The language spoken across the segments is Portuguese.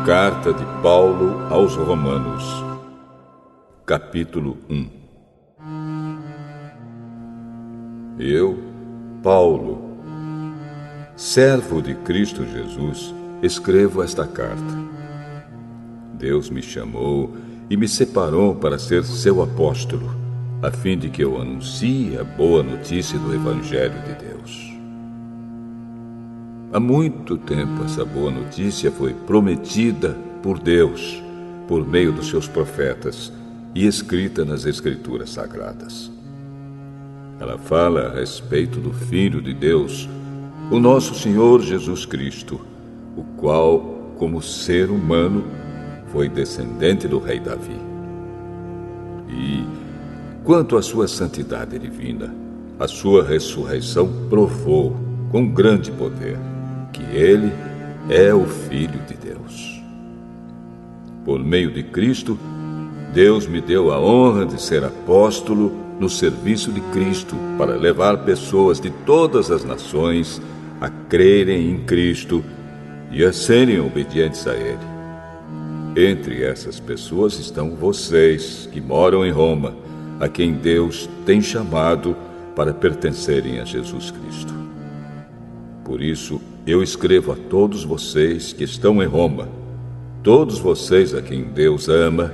Carta de Paulo aos Romanos, capítulo 1. Eu, Paulo, servo de Cristo Jesus, escrevo esta carta. Deus me chamou e me separou para ser seu apóstolo, a fim de que eu anuncie a boa notícia do Evangelho de Deus. Há muito tempo essa boa notícia foi prometida por Deus, por meio dos seus profetas, e escrita nas Escrituras Sagradas. Ela fala a respeito do Filho de Deus, o nosso Senhor Jesus Cristo, o qual, como ser humano, foi descendente do rei Davi. E, quanto à sua santidade divina, a sua ressurreição provou, com grande poder, que ele é o Filho de Deus. Por meio de Cristo, Deus me deu a honra de ser apóstolo no serviço de Cristo para levar pessoas de todas as nações a crerem em Cristo e a serem obedientes a Ele. Entre essas pessoas estão vocês que moram em Roma, a quem Deus tem chamado para pertencerem a Jesus Cristo. Por isso, eu escrevo a todos vocês que estão em Roma, todos vocês a quem Deus ama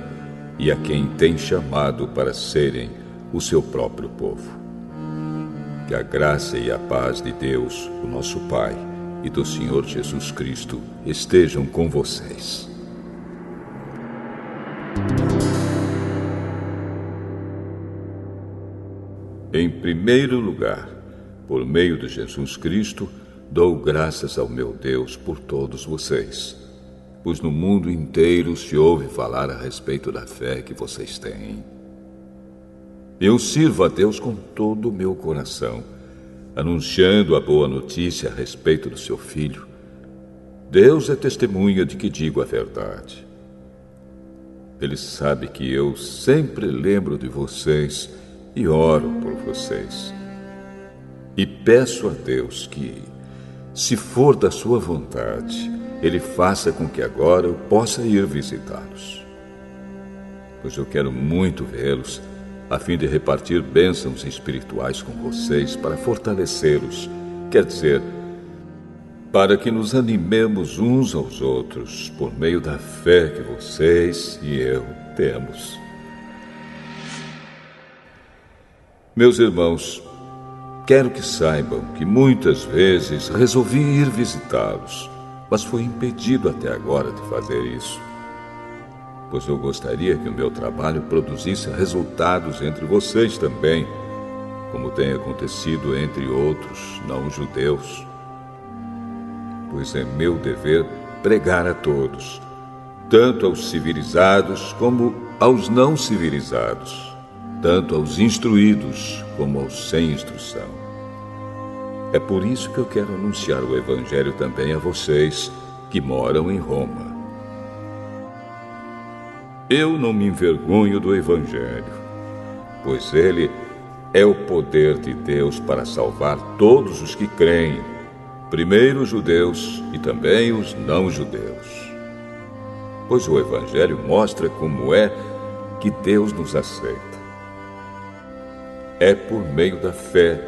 e a quem tem chamado para serem o seu próprio povo. Que a graça e a paz de Deus, o nosso Pai, e do Senhor Jesus Cristo estejam com vocês. Em primeiro lugar, por meio de Jesus Cristo, dou graças ao meu Deus por todos vocês, pois no mundo inteiro se ouve falar a respeito da fé que vocês têm. Eu sirvo a Deus com todo o meu coração, anunciando a boa notícia a respeito do seu Filho. Deus é testemunha de que digo a verdade. Ele sabe que eu sempre lembro de vocês e oro por vocês. E peço a Deus que, se for da sua vontade, Ele faça com que agora eu possa ir visitá-los. Pois eu quero muito vê-los, a fim de repartir bênçãos espirituais com vocês para fortalecê-los, quer dizer, para que nos animemos uns aos outros por meio da fé que vocês e eu temos. Meus irmãos, quero que saibam que muitas vezes resolvi ir visitá-los, mas fui impedido até agora de fazer isso, pois eu gostaria que o meu trabalho produzisse resultados entre vocês também, como tem acontecido entre outros não-judeus. Pois é meu dever pregar a todos, tanto aos civilizados como aos não civilizados, tanto aos instruídos como aos sem instrução. É por isso que eu quero anunciar o Evangelho também a vocês que moram em Roma. Eu não me envergonho do Evangelho, pois ele é o poder de Deus para salvar todos os que creem, primeiro os judeus e também os não-judeus. Pois o Evangelho mostra como é que Deus nos aceita. É por meio da fé,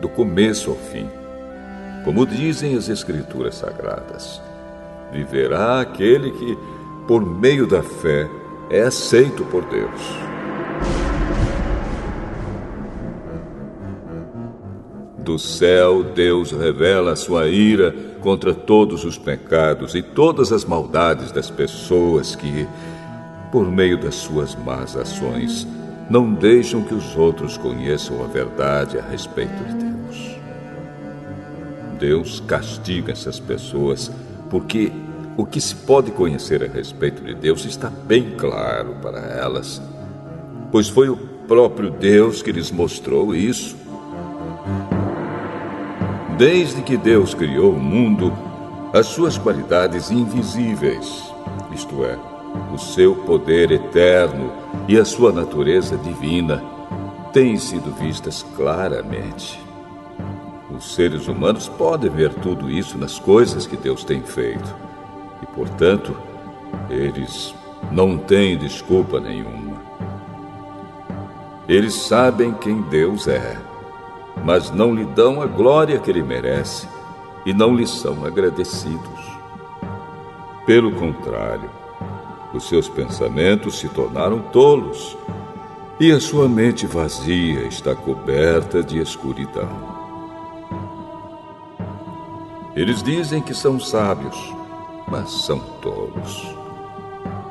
do começo ao fim. Como dizem as Escrituras Sagradas, viverá aquele que, por meio da fé, é aceito por Deus. Do céu, Deus revela a sua ira contra todos os pecados e todas as maldades das pessoas que, por meio das suas más ações, não deixam que os outros conheçam a verdade a respeito de Deus. Deus castiga essas pessoas porque o que se pode conhecer a respeito de Deus está bem claro para elas, pois foi o próprio Deus que lhes mostrou isso. Desde que Deus criou o mundo, as suas qualidades invisíveis, isto é, o seu poder eterno e a sua natureza divina, têm sido vistas claramente. Os seres humanos podem ver tudo isso nas coisas que Deus tem feito e, portanto, Eles não têm desculpa nenhuma. Eles sabem quem Deus é, mas não lhe dão a glória que ele merece e não lhe são agradecidos. Pelo contrário, os seus pensamentos se tornaram tolos e a sua mente vazia está coberta de escuridão. Eles dizem que são sábios, mas são tolos.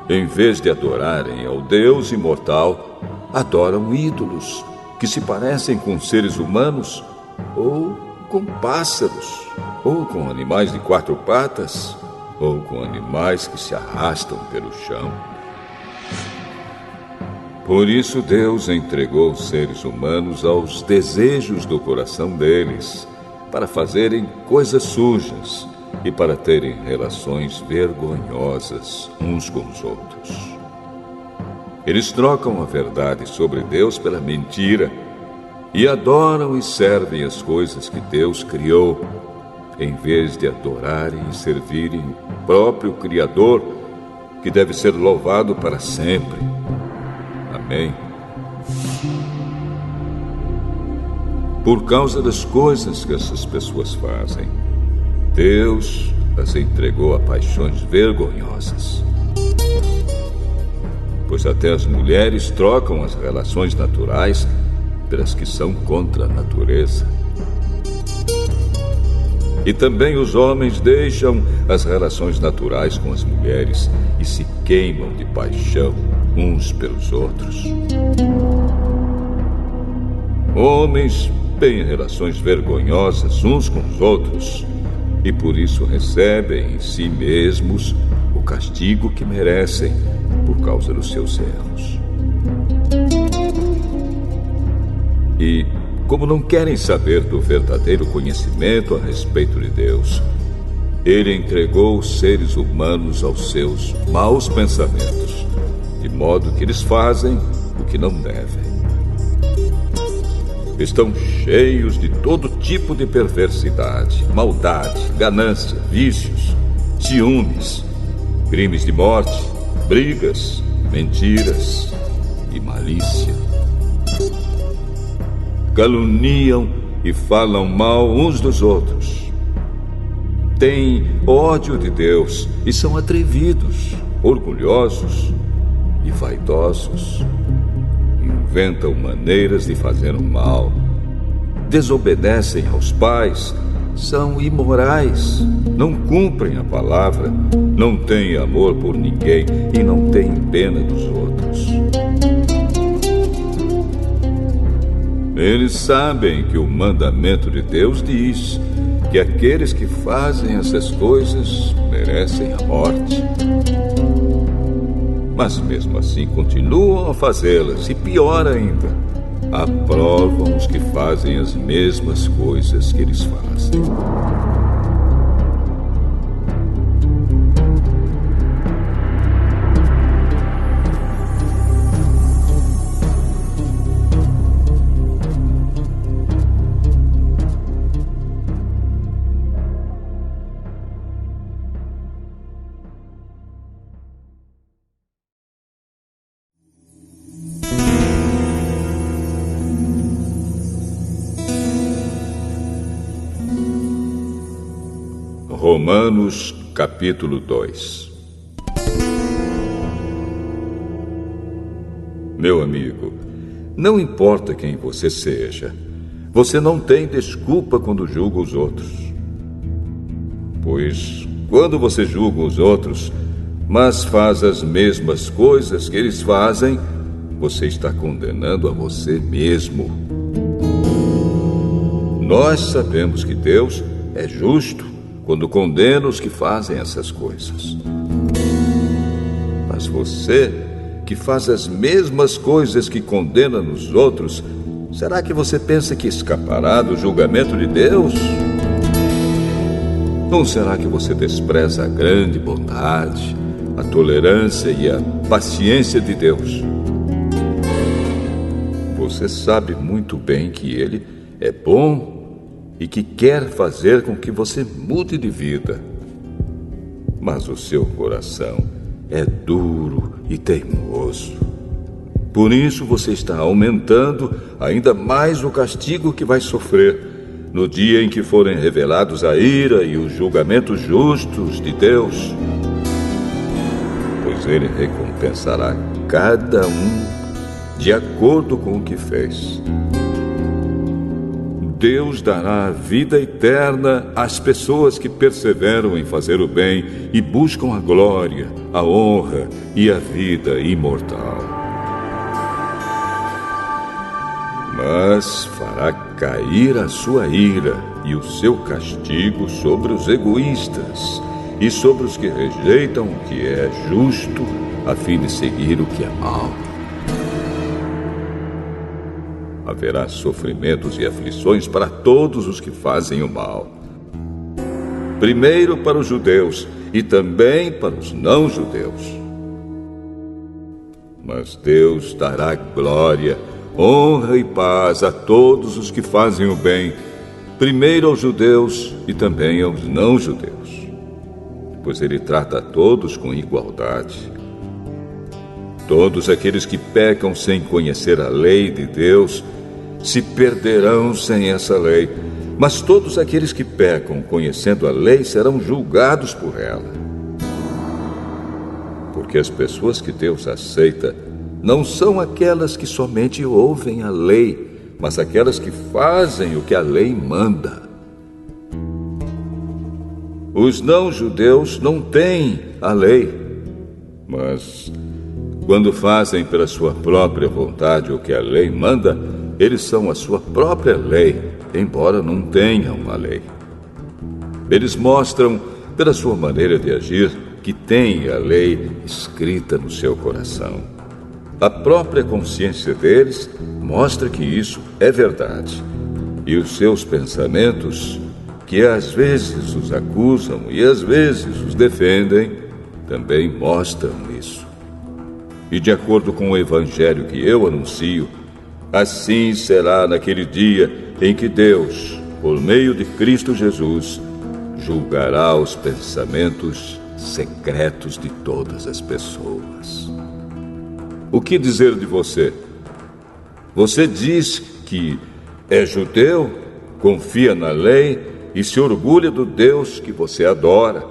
Em vez de adorarem ao Deus imortal, adoram ídolos que se parecem com seres humanos ou com pássaros, ou com animais de 4 patas, ou com animais que se arrastam pelo chão. Por isso Deus entregou os seres humanos aos desejos do coração deles, para fazerem coisas sujas e para terem relações vergonhosas uns com os outros. Eles trocam a verdade sobre Deus pela mentira e adoram e servem as coisas que Deus criou, em vez de adorarem e servirem o próprio Criador, que deve ser louvado para sempre. Amém. Por causa das coisas que essas pessoas fazem, Deus as entregou a paixões vergonhosas. Pois até as mulheres trocam as relações naturais pelas que são contra a natureza. E também os homens deixam as relações naturais com as mulheres e se queimam de paixão uns pelos outros. Homens têm relações vergonhosas uns com os outros e por isso recebem em si mesmos o castigo que merecem por causa dos seus erros. E, como não querem saber do verdadeiro conhecimento a respeito de Deus, ele entregou os seres humanos aos seus maus pensamentos, de modo que eles fazem o que não devem. Estão cheios de todo tipo de perversidade, maldade, ganância, vícios, ciúmes, crimes de morte, brigas, mentiras e malícia. Caluniam e falam mal uns dos outros. Têm ódio de Deus e são atrevidos, orgulhosos e vaidosos. Inventam maneiras de fazer o mal, desobedecem aos pais, são imorais, não cumprem a palavra, não têm amor por ninguém e não têm pena dos outros. Eles sabem que o mandamento de Deus diz que aqueles que fazem essas coisas merecem a morte. Mas mesmo assim continuam a fazê-las e, pior ainda, aprovam os que fazem as mesmas coisas que eles fazem. Romanos, capítulo 2. Meu amigo, não importa quem você seja, você não tem desculpa quando julga os outros. Pois, quando você julga os outros, mas faz as mesmas coisas que eles fazem, você está condenando a você mesmo. Nós sabemos que Deus é justo quando condena os que fazem essas coisas. Mas você, que faz as mesmas coisas que condena nos outros, será que você pensa que escapará do julgamento de Deus? Ou será que você despreza a grande bondade, a tolerância e a paciência de Deus? Você sabe muito bem que Ele é bom e que quer fazer com que você mude de vida. Mas o seu coração é duro e teimoso. Por isso você está aumentando ainda mais o castigo que vai sofrer no dia em que forem revelados a ira e os julgamentos justos de Deus. Pois Ele recompensará cada um de acordo com o que fez. Deus dará a vida eterna às pessoas que perseveram em fazer o bem e buscam a glória, a honra e a vida imortal. Mas fará cair a sua ira e o seu castigo sobre os egoístas e sobre os que rejeitam o que é justo, a fim de seguir o que é mau. Haverá sofrimentos e aflições para todos os que fazem o mal. Primeiro para os judeus e também para os não-judeus. Mas Deus dará glória, honra e paz a todos os que fazem o bem, primeiro aos judeus e também aos não-judeus, pois Ele trata a todos com igualdade. Todos aqueles que pecam sem conhecer a lei de Deus se perderão sem essa lei, mas todos aqueles que pecam conhecendo a lei serão julgados por ela. Porque as pessoas que Deus aceita não são aquelas que somente ouvem a lei, mas aquelas que fazem o que a lei manda. Os não-judeus não têm a lei, mas quando fazem pela sua própria vontade o que a lei manda, eles são a sua própria lei, embora não tenham a lei. Eles mostram, pela sua maneira de agir, que têm a lei escrita no seu coração. A própria consciência deles mostra que isso é verdade. E os seus pensamentos, que às vezes os acusam e às vezes os defendem, também mostram isso. E de acordo com o evangelho que eu anuncio, assim será naquele dia em que Deus, por meio de Cristo Jesus, julgará os pensamentos secretos de todas as pessoas. O que dizer de você? Você diz que é judeu, confia na lei e se orgulha do Deus que você adora.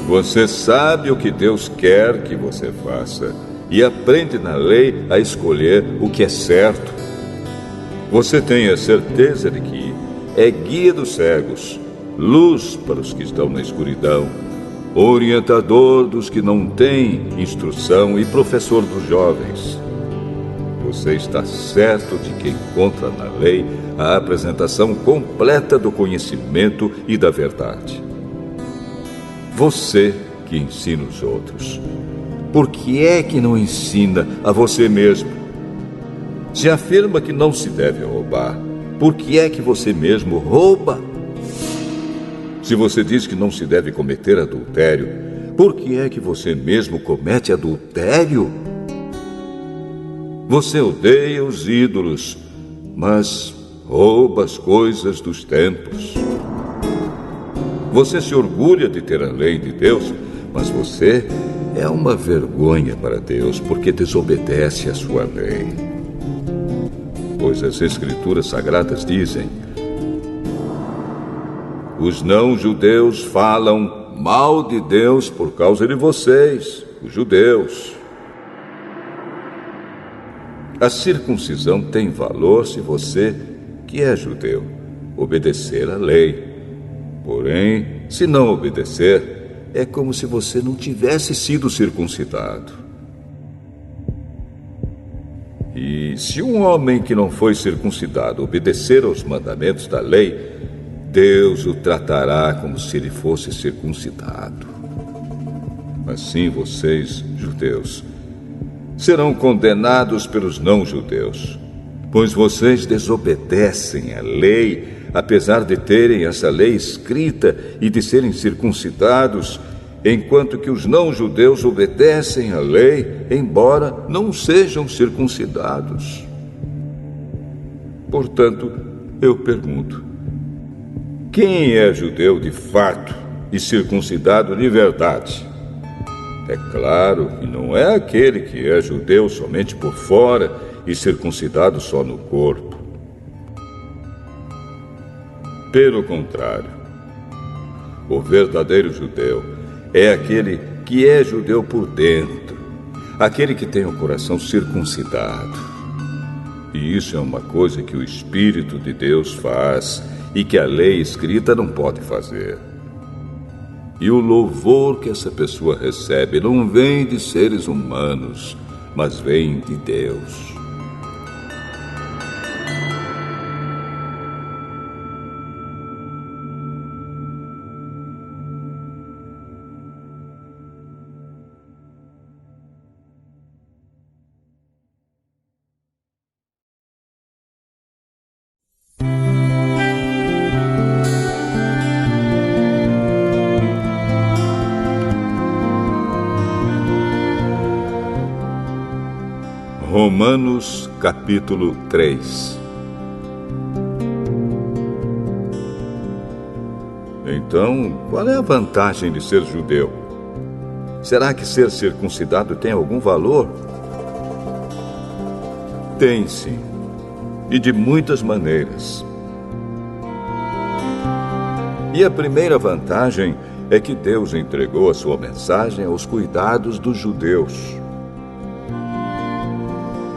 Você sabe o que Deus quer que você faça e aprende na lei a escolher o que é certo. Você tem a certeza de que é guia dos cegos, luz para os que estão na escuridão, orientador dos que não têm instrução e professor dos jovens. Você está certo de que encontra na lei a apresentação completa do conhecimento e da verdade. Você que ensina os outros, por que é que não ensina a você mesmo? Se afirma que não se deve roubar, por que é que você mesmo rouba? Se você diz que não se deve cometer adultério, por que é que você mesmo comete adultério? Você odeia os ídolos, mas rouba as coisas dos templos. Você se orgulha de ter a lei de Deus, mas você é uma vergonha para Deus porque desobedece à sua lei. Pois as Escrituras Sagradas dizem: os não-judeus falam mal de Deus por causa de vocês, os judeus. A circuncisão tem valor se você, que é judeu, obedecer à lei. Porém, se não obedecer, é como se você não tivesse sido circuncidado. E se um homem que não foi circuncidado obedecer aos mandamentos da lei, Deus o tratará como se ele fosse circuncidado. Assim vocês, judeus, serão condenados pelos não-judeus, pois vocês desobedecem à lei, apesar de terem essa lei escrita e de serem circuncidados, enquanto que os não-judeus obedecem à lei, embora não sejam circuncidados. Portanto, eu pergunto: quem é judeu de fato e circuncidado de verdade. É claro que não é aquele que é judeu somente por fora e circuncidado só no corpo. Pelo contrário, o verdadeiro judeu é aquele que é judeu por dentro, aquele que tem o coração circuncidado. E isso é uma coisa que o Espírito de Deus faz e que a lei escrita não pode fazer. E o louvor que essa pessoa recebe não vem de seres humanos, mas vem de Deus. Romanos capítulo 3. Então, qual é a vantagem de ser judeu? Será que ser circuncidado tem algum valor? Tem sim, e de muitas maneiras. E a primeira vantagem é que Deus entregou a sua mensagem aos cuidados dos judeus.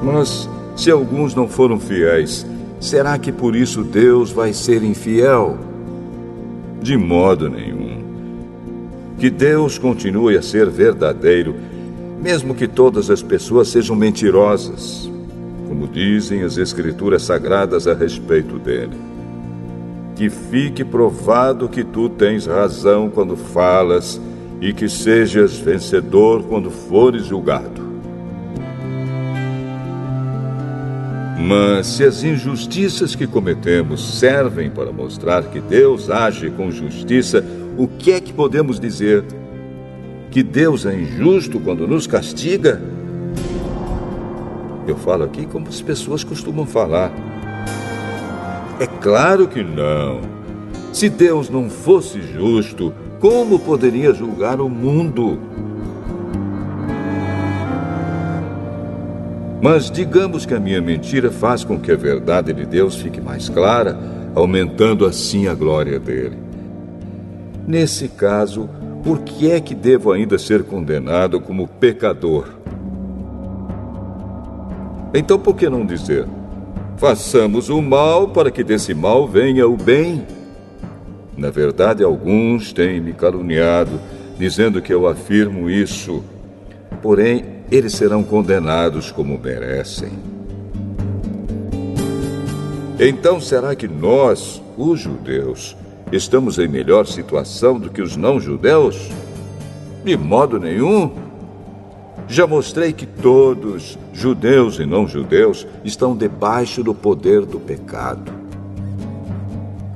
Mas, se alguns não foram fiéis, será que por isso Deus vai ser infiel? De modo nenhum. Que Deus continue a ser verdadeiro, mesmo que todas as pessoas sejam mentirosas, como dizem as Escrituras Sagradas a respeito dele. Que fique provado que tu tens razão quando falas e que sejas vencedor quando fores julgado. Mas se as injustiças que cometemos servem para mostrar que Deus age com justiça, o que é que podemos dizer? Que Deus é injusto quando nos castiga? Eu falo aqui como as pessoas costumam falar. É claro que não. Se Deus não fosse justo, como poderia julgar o mundo? Mas digamos que a minha mentira faz com que a verdade de Deus fique mais clara, aumentando assim a glória dele. Nesse caso, por que é que devo ainda ser condenado como pecador? Então por que não dizer: façamos o mal para que desse mal venha o bem? Na verdade, alguns têm me caluniado, dizendo que eu afirmo isso. Porém, eles serão condenados como merecem. Então, será que nós, os judeus, estamos em melhor situação do que os não-judeus? De modo nenhum. Já mostrei que todos, judeus e não-judeus, estão debaixo do poder do pecado.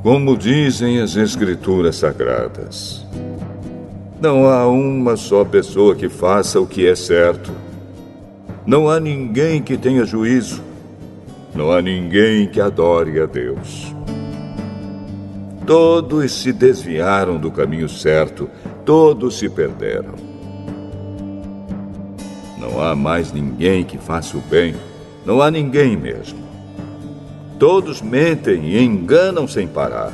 Como dizem as Escrituras Sagradas, não há uma só pessoa que faça o que é certo. Não há ninguém que tenha juízo. Não há ninguém que adore a Deus. Todos se desviaram do caminho certo. Todos se perderam. Não há mais ninguém que faça o bem. Não há ninguém mesmo. Todos mentem e enganam sem parar.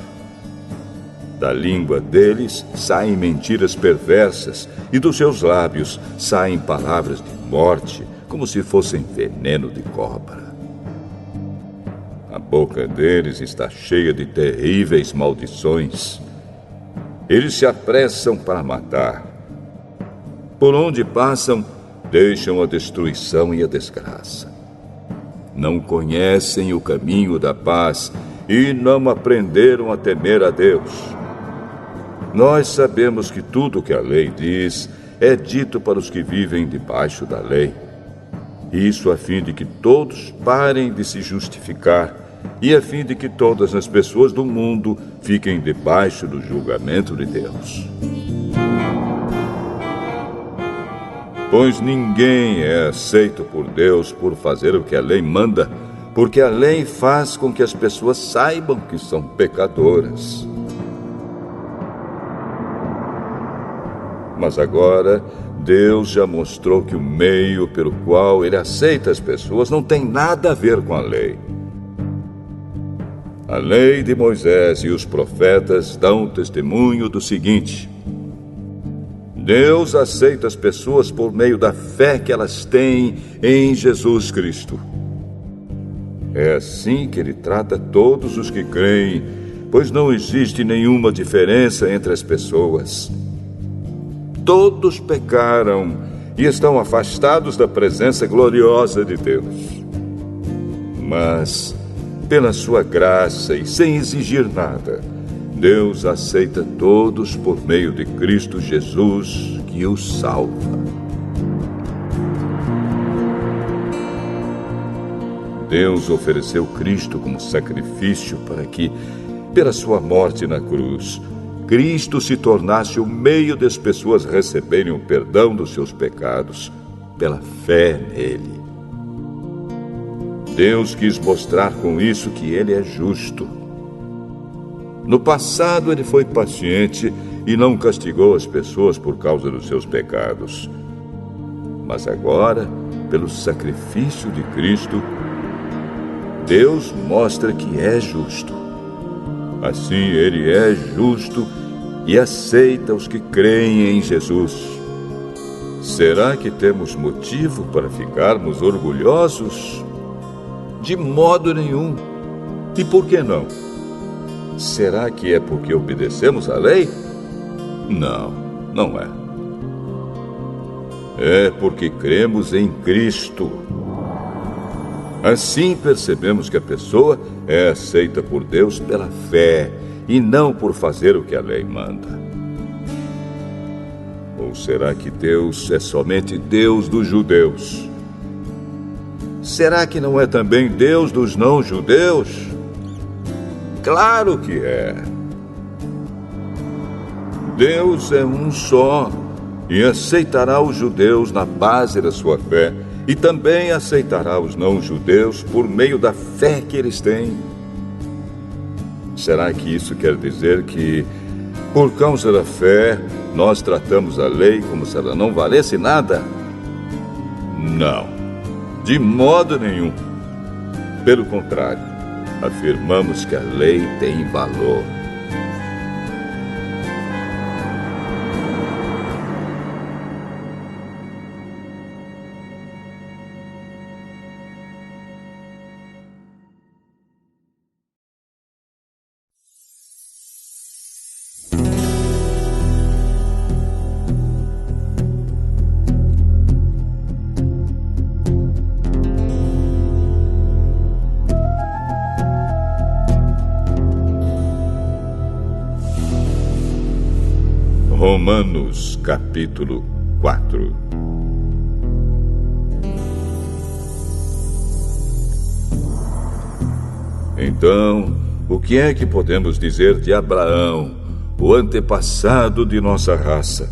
Da língua deles saem mentiras perversas e dos seus lábios saem palavras de morte, como se fossem veneno de cobra. A boca deles está cheia de terríveis maldições. Eles se apressam para matar. Por onde passam, deixam a destruição e a desgraça. Não conhecem o caminho da paz e não aprenderam a temer a Deus. Nós sabemos que tudo o que a lei diz é dito para os que vivem debaixo da lei. Isso a fim de que todos parem de se justificar e a fim de que todas as pessoas do mundo fiquem debaixo do julgamento de Deus. Pois ninguém é aceito por Deus por fazer o que a lei manda, porque a lei faz com que as pessoas saibam que são pecadoras. Mas agora, Deus já mostrou que o meio pelo qual ele aceita as pessoas não tem nada a ver com a lei. A lei de Moisés e os profetas dão testemunho do seguinte: Deus aceita as pessoas por meio da fé que elas têm em Jesus Cristo. É assim que ele trata todos os que creem, pois não existe nenhuma diferença entre as pessoas. Todos pecaram e estão afastados da presença gloriosa de Deus. Mas, pela sua graça e sem exigir nada, Deus aceita todos por meio de Cristo Jesus, que os salva. Deus ofereceu Cristo como sacrifício para que, pela sua morte na cruz, Cristo se tornasse o meio das pessoas receberem o perdão dos seus pecados pela fé nele. Deus quis mostrar com isso que ele é justo. No passado, ele foi paciente e não castigou as pessoas por causa dos seus pecados. Mas agora, pelo sacrifício de Cristo, Deus mostra que é justo. Assim, ele é justo e aceita os que creem em Jesus. Será que temos motivo para ficarmos orgulhosos? De modo nenhum. E por que não? Será que é porque obedecemos à lei? Não, não é. É porque cremos em Cristo. Assim percebemos que a pessoa é aceita por Deus pela fé e não por fazer o que a lei manda. Ou será que Deus é somente Deus dos judeus? Será que não é também Deus dos não-judeus? Claro que é. Deus é um só e aceitará os judeus na base da sua fé e também aceitará os não-judeus por meio da fé que eles têm. Será que isso quer dizer que, por causa da fé, nós tratamos a lei como se ela não valesse nada? Não, de modo nenhum. Pelo contrário, afirmamos que a lei tem valor. Romanos, capítulo 4. Então, o que é que podemos dizer de Abraão, o antepassado de nossa raça?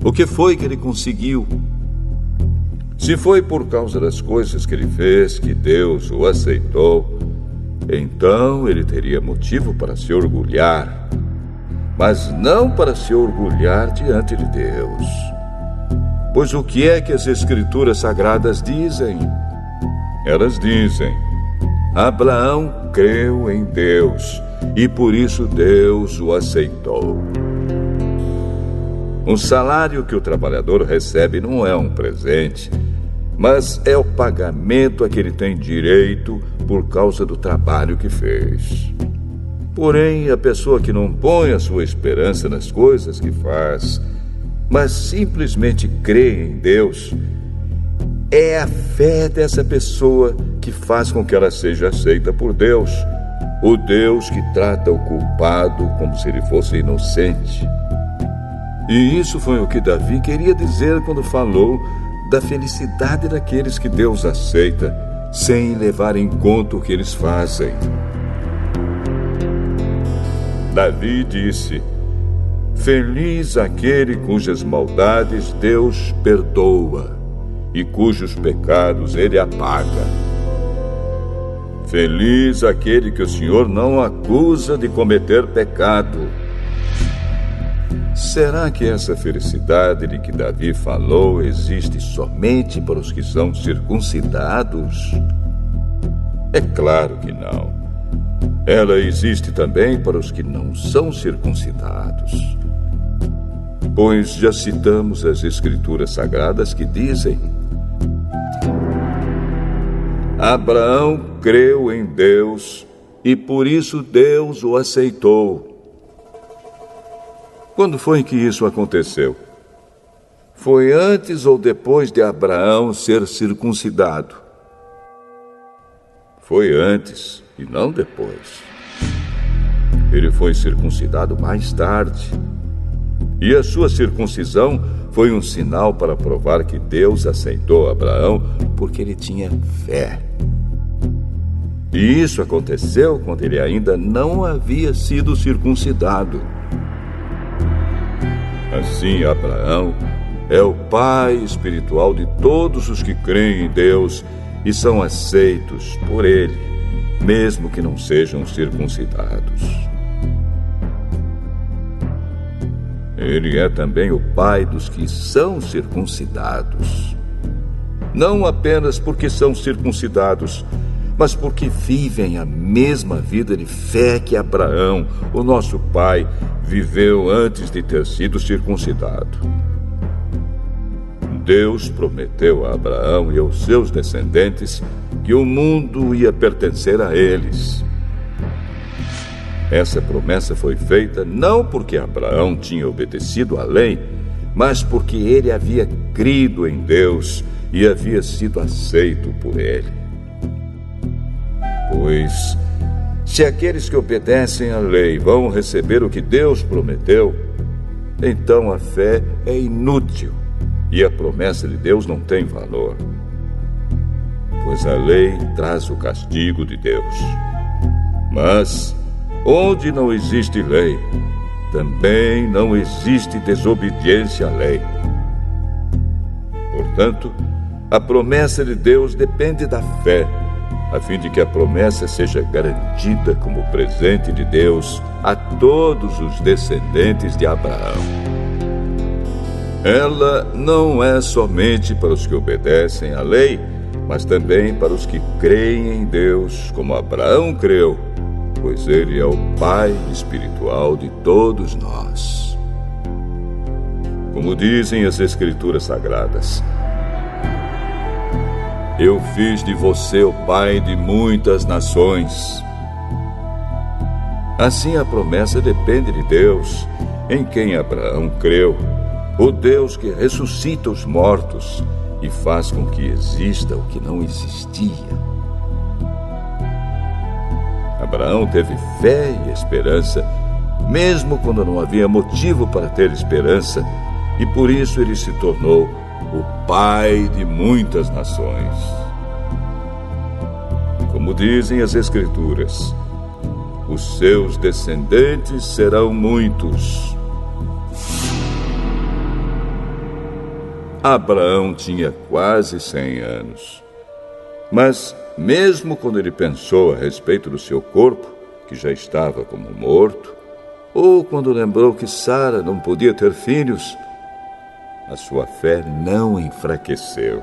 O que foi que ele conseguiu? Se foi por causa das coisas que ele fez que Deus o aceitou, então ele teria motivo para se orgulhar, mas não para se orgulhar diante de Deus. Pois o que é que as Escrituras Sagradas dizem? Elas dizem: Abraão creu em Deus, e por isso Deus o aceitou. O salário que o trabalhador recebe não é um presente, mas é o pagamento a que ele tem direito por causa do trabalho que fez. Porém, a pessoa que não põe a sua esperança nas coisas que faz, mas simplesmente crê em Deus, é a fé dessa pessoa que faz com que ela seja aceita por Deus, o Deus que trata o culpado como se ele fosse inocente. E isso foi o que Davi queria dizer quando falou da felicidade daqueles que Deus aceita, sem levar em conta o que eles fazem. Davi disse: Feliz aquele cujas maldades Deus perdoa e cujos pecados ele apaga. Feliz aquele que o Senhor não acusa de cometer pecado. Será que essa felicidade de que Davi falou existe somente para os que são circuncidados? É claro que não. Ela existe também para os que não são circuncidados. Pois já citamos as Escrituras Sagradas que dizem: Abraão creu em Deus e por isso Deus o aceitou. Quando foi que isso aconteceu? Foi antes ou depois de Abraão ser circuncidado? Foi antes e não depois. Ele foi circuncidado mais tarde. E a sua circuncisão foi um sinal para provar que Deus aceitou Abraão porque ele tinha fé. E isso aconteceu quando ele ainda não havia sido circuncidado. Assim, Abraão é o pai espiritual de todos os que creem em Deus e são aceitos por ele, mesmo que não sejam circuncidados. Ele é também o pai dos que são circuncidados. Não apenas porque são circuncidados, mas porque vivem a mesma vida de fé que Abraão, o nosso pai, viveu antes de ter sido circuncidado. Deus prometeu a Abraão e aos seus descendentes que o mundo ia pertencer a eles. Essa promessa foi feita não porque Abraão tinha obedecido à lei, mas porque ele havia crido em Deus e havia sido aceito por ele. Pois, se aqueles que obedecem à lei vão receber o que Deus prometeu, então a fé é inútil e a promessa de Deus não tem valor. Pois a lei traz o castigo de Deus. Mas, onde não existe lei, também não existe desobediência à lei. Portanto, a promessa de Deus depende da fé, a fim de que a promessa seja garantida como presente de Deus a todos os descendentes de Abraão. Ela não é somente para os que obedecem à lei, mas também para os que creem em Deus, como Abraão creu, pois ele é o pai espiritual de todos nós. Como dizem as Escrituras Sagradas: Eu fiz de você o pai de muitas nações. Assim a promessa depende de Deus, em quem Abraão creu, o Deus que ressuscita os mortos e faz com que exista o que não existia. Abraão teve fé e esperança, mesmo quando não havia motivo para ter esperança, e por isso ele se tornou o pai de muitas nações. Como dizem as Escrituras, os seus descendentes serão muitos. Abraão tinha quase 100 anos. Mas, mesmo quando ele pensou a respeito do seu corpo, que já estava como morto, ou quando lembrou que Sara não podia ter filhos, a sua fé não enfraqueceu.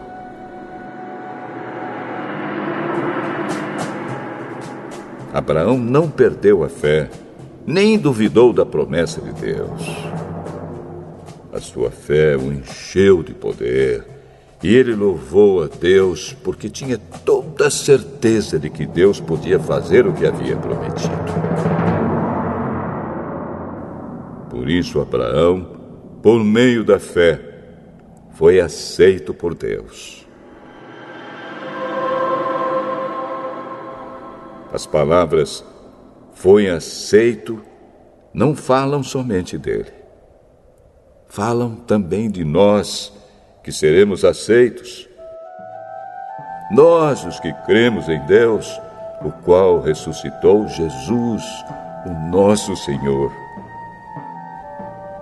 Abraão não perdeu a fé, nem duvidou da promessa de Deus. A sua fé o encheu de poder, e ele louvou a Deus porque tinha toda a certeza de que Deus podia fazer o que havia prometido. Por isso, Abraão, por meio da fé, foi aceito por Deus. As palavras "foi aceito" não falam somente dele. Falam também de nós, que seremos aceitos. Nós, os que cremos em Deus, o qual ressuscitou Jesus, o nosso Senhor.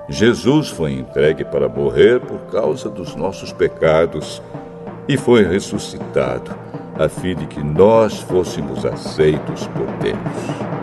Jesus foi entregue para morrer por causa dos nossos pecados e foi ressuscitado, a fim de que nós fôssemos aceitos por Deus.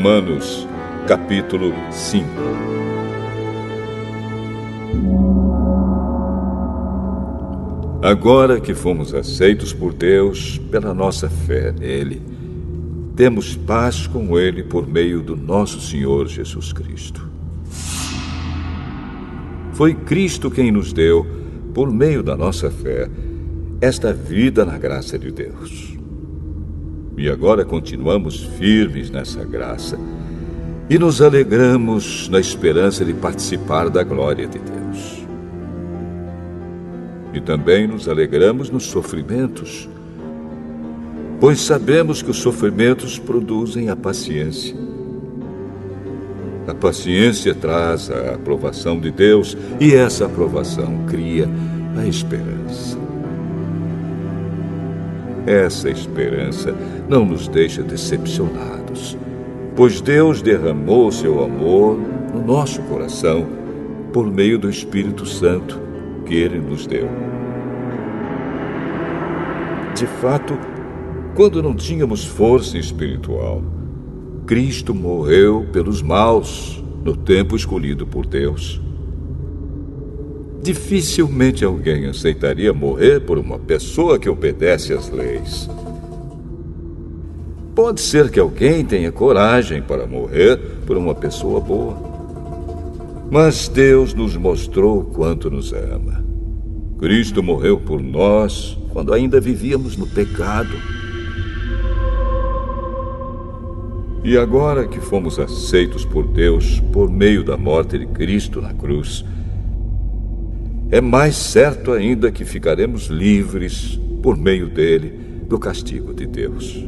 Romanos, capítulo 5. Agora que fomos aceitos por Deus pela nossa fé nele, temos paz com ele por meio do nosso Senhor Jesus Cristo. Foi Cristo quem nos deu, por meio da nossa fé, esta vida na graça de Deus. E agora continuamos firmes nessa graça e nos alegramos na esperança de participar da glória de Deus. E também nos alegramos nos sofrimentos, pois sabemos que os sofrimentos produzem a paciência. A paciência traz a aprovação de Deus e essa aprovação cria a esperança. Essa esperança não nos deixa decepcionados, pois Deus derramou seu amor no nosso coração por meio do Espírito Santo que Ele nos deu. De fato, quando não tínhamos força espiritual, Cristo morreu pelos maus no tempo escolhido por Deus. Dificilmente alguém aceitaria morrer por uma pessoa que obedece às leis. Pode ser que alguém tenha coragem para morrer por uma pessoa boa. Mas Deus nos mostrou o quanto nos ama. Cristo morreu por nós quando ainda vivíamos no pecado. E agora que fomos aceitos por Deus por meio da morte de Cristo na cruz, é mais certo ainda que ficaremos livres, por meio dele, do castigo de Deus.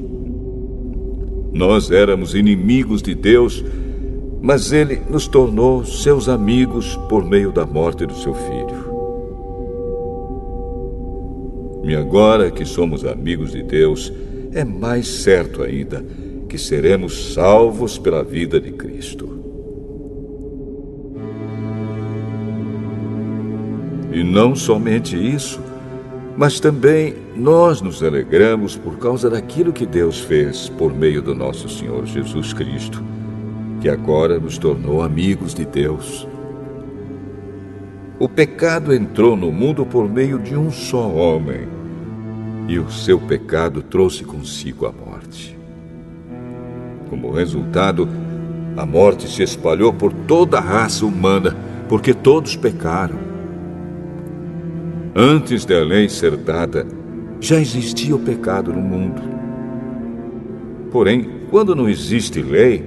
Nós éramos inimigos de Deus, mas ele nos tornou seus amigos por meio da morte do seu Filho. E agora que somos amigos de Deus, é mais certo ainda que seremos salvos pela vida de Cristo. E não somente isso, mas também nós nos alegramos por causa daquilo que Deus fez por meio do nosso Senhor Jesus Cristo, que agora nos tornou amigos de Deus. O pecado entrou no mundo por meio de um só homem, e o seu pecado trouxe consigo a morte. Como resultado, a morte se espalhou por toda a raça humana, porque todos pecaram. Antes da lei ser dada, já existia o pecado no mundo. Porém, quando não existe lei,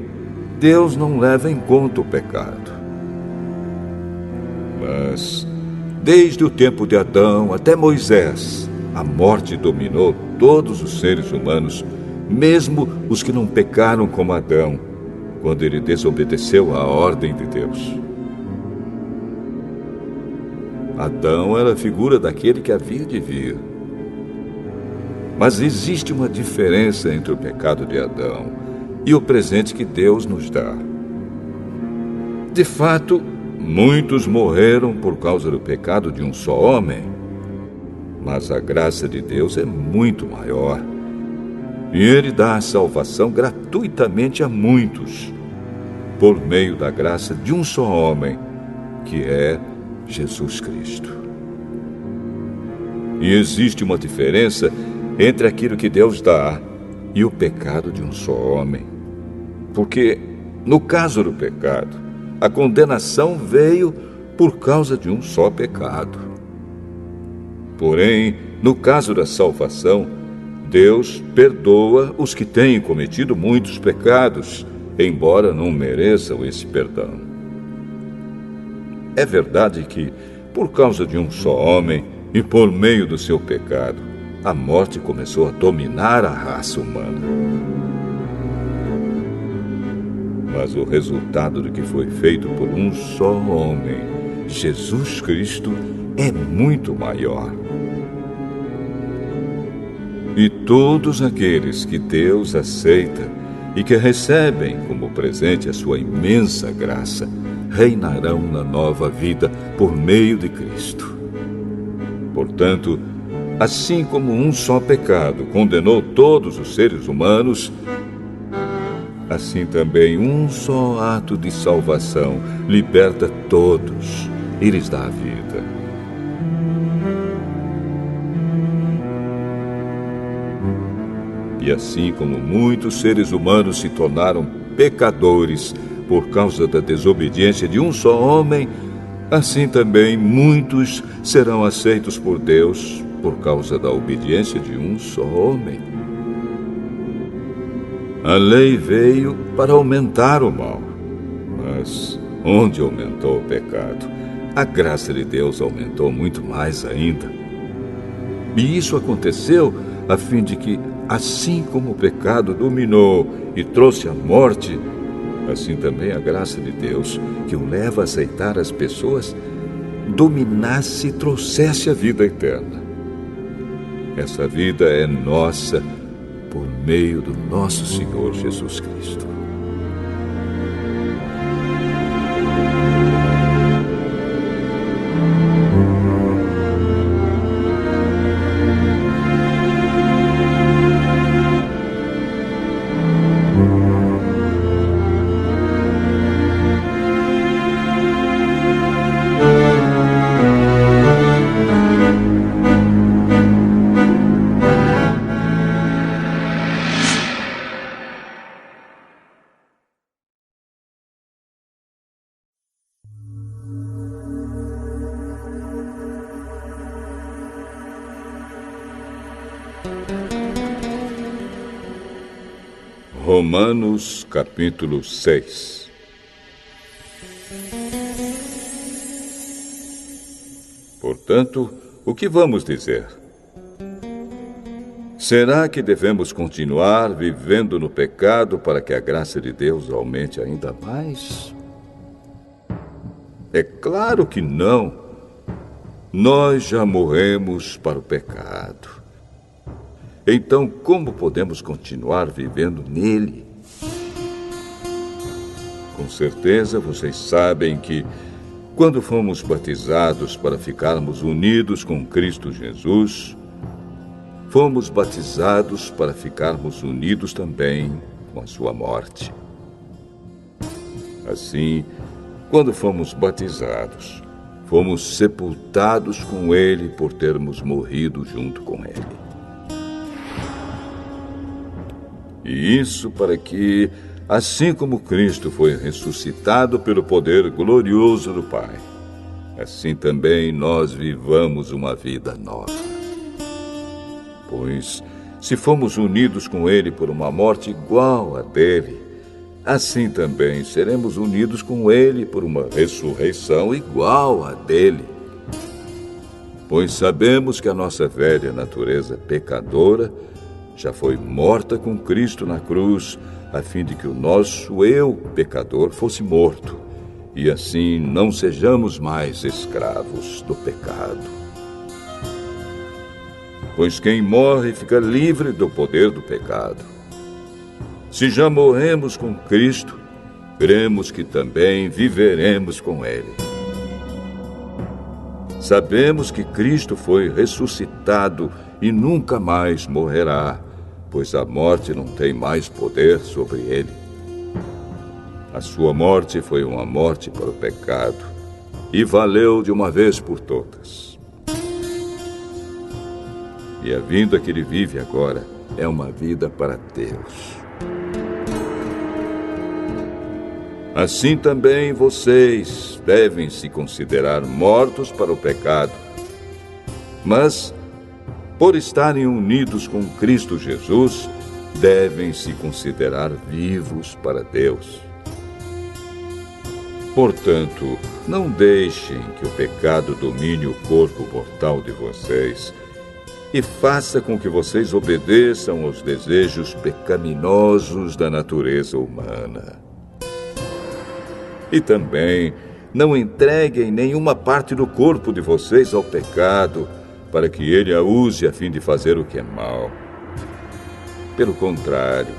Deus não leva em conta o pecado. Mas, desde o tempo de Adão até Moisés, a morte dominou todos os seres humanos, mesmo os que não pecaram como Adão, quando ele desobedeceu à ordem de Deus. Adão era a figura daquele que havia de vir. Mas existe uma diferença entre o pecado de Adão e o presente que Deus nos dá. De fato, muitos morreram por causa do pecado de um só homem, mas a graça de Deus é muito maior. E Ele dá a salvação gratuitamente a muitos, por meio da graça de um só homem, que é Jesus Cristo. E existe uma diferença entre aquilo que Deus dá e o pecado de um só homem. Porque, no caso do pecado, a condenação veio por causa de um só pecado. Porém, no caso da salvação, Deus perdoa os que têm cometido muitos pecados, embora não mereçam esse perdão. É verdade que, por causa de um só homem e por meio do seu pecado, a morte começou a dominar a raça humana. Mas o resultado do que foi feito por um só homem, Jesus Cristo, é muito maior. E todos aqueles que Deus aceita e que recebem como presente a sua imensa graça, reinarão na nova vida por meio de Cristo. Portanto, assim como um só pecado condenou todos os seres humanos, assim também um só ato de salvação liberta todos e lhes dá a vida. E assim como muitos seres humanos se tornaram pecadores por causa da desobediência de um só homem, assim também muitos serão aceitos por Deus por causa da obediência de um só homem. A lei veio para aumentar o mal, mas onde aumentou o pecado, a graça de Deus aumentou muito mais ainda. E isso aconteceu a fim de que, assim como o pecado dominou e trouxe a morte, assim também a graça de Deus, que o leva a aceitar as pessoas, dominasse e trouxesse a vida eterna. Essa vida é nossa por meio do nosso Senhor Jesus Cristo. Romanos capítulo 6. Portanto, o que vamos dizer? Será que devemos continuar vivendo no pecado para que a graça de Deus aumente ainda mais? É claro que não. Nós já morremos para o pecado. Então, como podemos continuar vivendo nele? Com certeza vocês sabem que, quando fomos batizados para ficarmos unidos com Cristo Jesus, fomos batizados para ficarmos unidos também com a sua morte. Assim, quando fomos batizados, fomos sepultados com ele por termos morrido junto com ele. E isso para que, assim como Cristo foi ressuscitado pelo poder glorioso do Pai, assim também nós vivamos uma vida nova. Pois, se fomos unidos com Ele por uma morte igual à dele, assim também seremos unidos com Ele por uma ressurreição igual à dele. Pois sabemos que a nossa velha natureza pecadora já foi morta com Cristo na cruz, a fim de que o nosso eu pecador fosse morto, e assim não sejamos mais escravos do pecado. Pois quem morre fica livre do poder do pecado. Se já morremos com Cristo, cremos que também viveremos com Ele. Sabemos que Cristo foi ressuscitado e nunca mais morrerá, pois a morte não tem mais poder sobre ele. A sua morte foi uma morte para o pecado e valeu de uma vez por todas. E a vida que ele vive agora é uma vida para Deus. Assim também vocês devem se considerar mortos para o pecado, mas, por estarem unidos com Cristo Jesus, devem se considerar vivos para Deus. Portanto, não deixem que o pecado domine o corpo mortal de vocês e faça com que vocês obedeçam aos desejos pecaminosos da natureza humana. E também não entreguem nenhuma parte do corpo de vocês ao pecado, para que ele a use a fim de fazer o que é mal. Pelo contrário,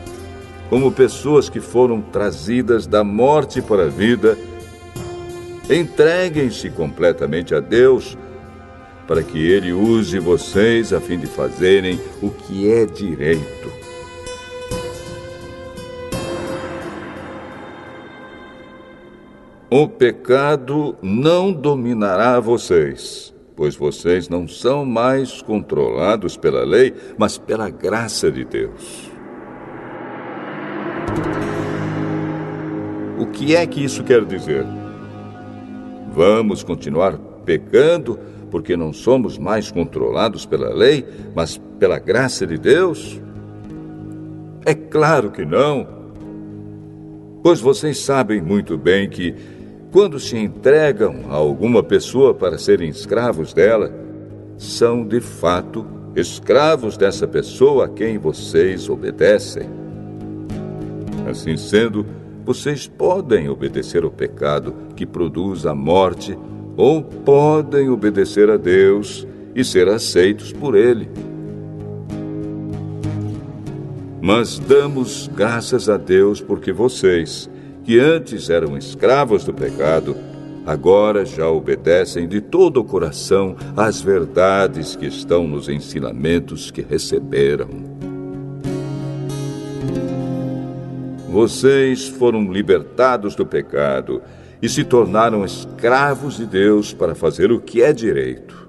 como pessoas que foram trazidas da morte para a vida, entreguem-se completamente a Deus, para que ele use vocês a fim de fazerem o que é direito. O pecado não dominará vocês, pois vocês não são mais controlados pela lei, mas pela graça de Deus. O que é que isso quer dizer? Vamos continuar pecando porque não somos mais controlados pela lei, mas pela graça de Deus? É claro que não. Pois vocês sabem muito bem que, quando se entregam a alguma pessoa para serem escravos dela, são de fato escravos dessa pessoa a quem vocês obedecem. Assim sendo, vocês podem obedecer ao pecado que produz a morte, ou podem obedecer a Deus e ser aceitos por Ele. Mas damos graças a Deus porque vocês, que antes eram escravos do pecado, agora já obedecem de todo o coração às verdades que estão nos ensinamentos que receberam. Vocês foram libertados do pecado e se tornaram escravos de Deus para fazer o que é direito.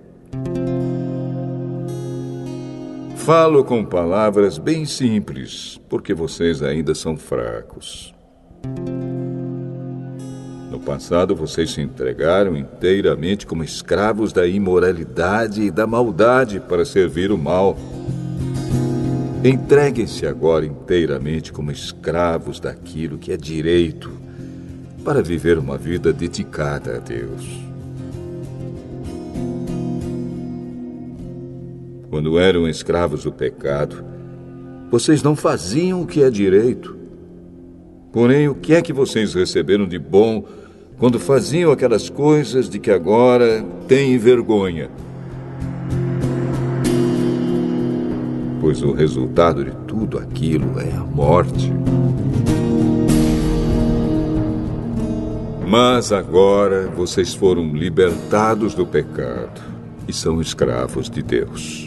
Falo com palavras bem simples, porque vocês ainda são fracos. No passado, vocês se entregaram inteiramente como escravos da imoralidade e da maldade para servir o mal. Entreguem-se agora inteiramente como escravos daquilo que é direito, para viver uma vida dedicada a Deus. Quando eram escravos do pecado, vocês não faziam o que é direito. Porém, o que é que vocês receberam de bom quando faziam aquelas coisas de que agora têm vergonha? Pois o resultado de tudo aquilo é a morte. Mas agora vocês foram libertados do pecado e são escravos de Deus.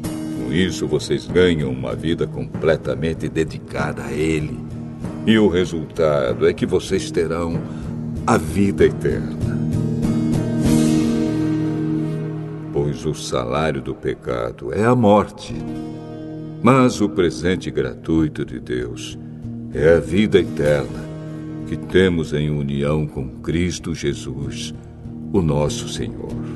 Com isso, vocês ganham uma vida completamente dedicada a Ele. E o resultado é que vocês terão a vida eterna. Pois o salário do pecado é a morte, mas o presente gratuito de Deus é a vida eterna que temos em união com Cristo Jesus, o nosso Senhor.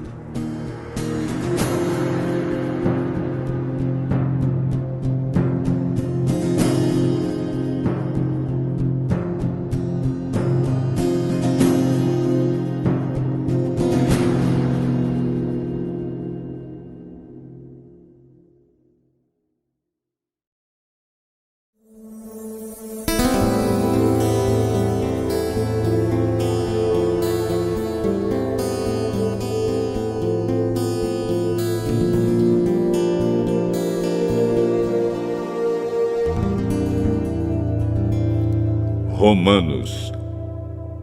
Romanos,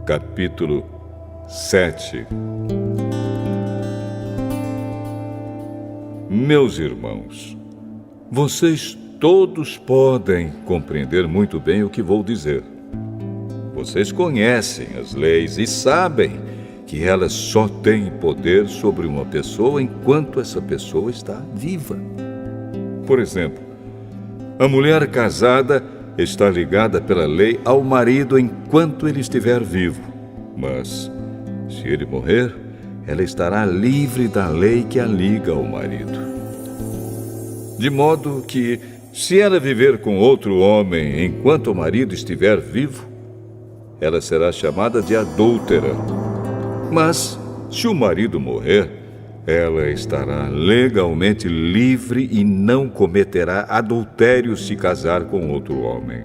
capítulo 7. Meus irmãos, vocês todos podem compreender muito bem o que vou dizer. Vocês conhecem as leis e sabem que elas só têm poder sobre uma pessoa enquanto essa pessoa está viva. Por exemplo, a mulher casada está ligada pela lei ao marido enquanto ele estiver vivo. Mas, se ele morrer, ela estará livre da lei que a liga ao marido. De modo que, se ela viver com outro homem enquanto o marido estiver vivo, ela será chamada de adúltera. Mas, se o marido morrer, ela estará legalmente livre e não cometerá adultério se casar com outro homem.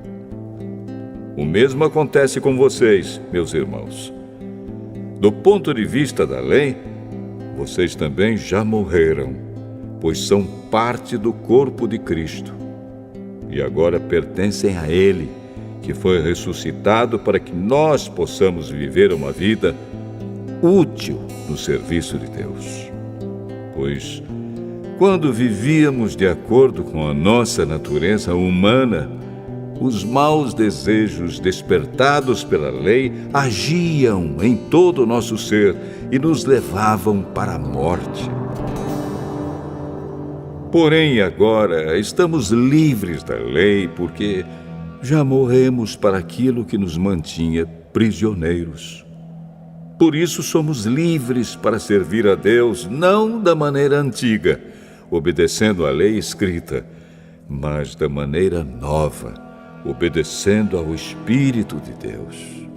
O mesmo acontece com vocês, meus irmãos. Do ponto de vista da lei, vocês também já morreram, pois são parte do corpo de Cristo. E agora pertencem a Ele, que foi ressuscitado para que nós possamos viver uma vida útil no serviço de Deus. Pois, quando vivíamos de acordo com a nossa natureza humana, os maus desejos despertados pela lei agiam em todo o nosso ser e nos levavam para a morte. Porém, agora estamos livres da lei porque já morremos para aquilo que nos mantinha prisioneiros. Por isso somos livres para servir a Deus, não da maneira antiga, obedecendo à lei escrita, mas da maneira nova, obedecendo ao Espírito de Deus.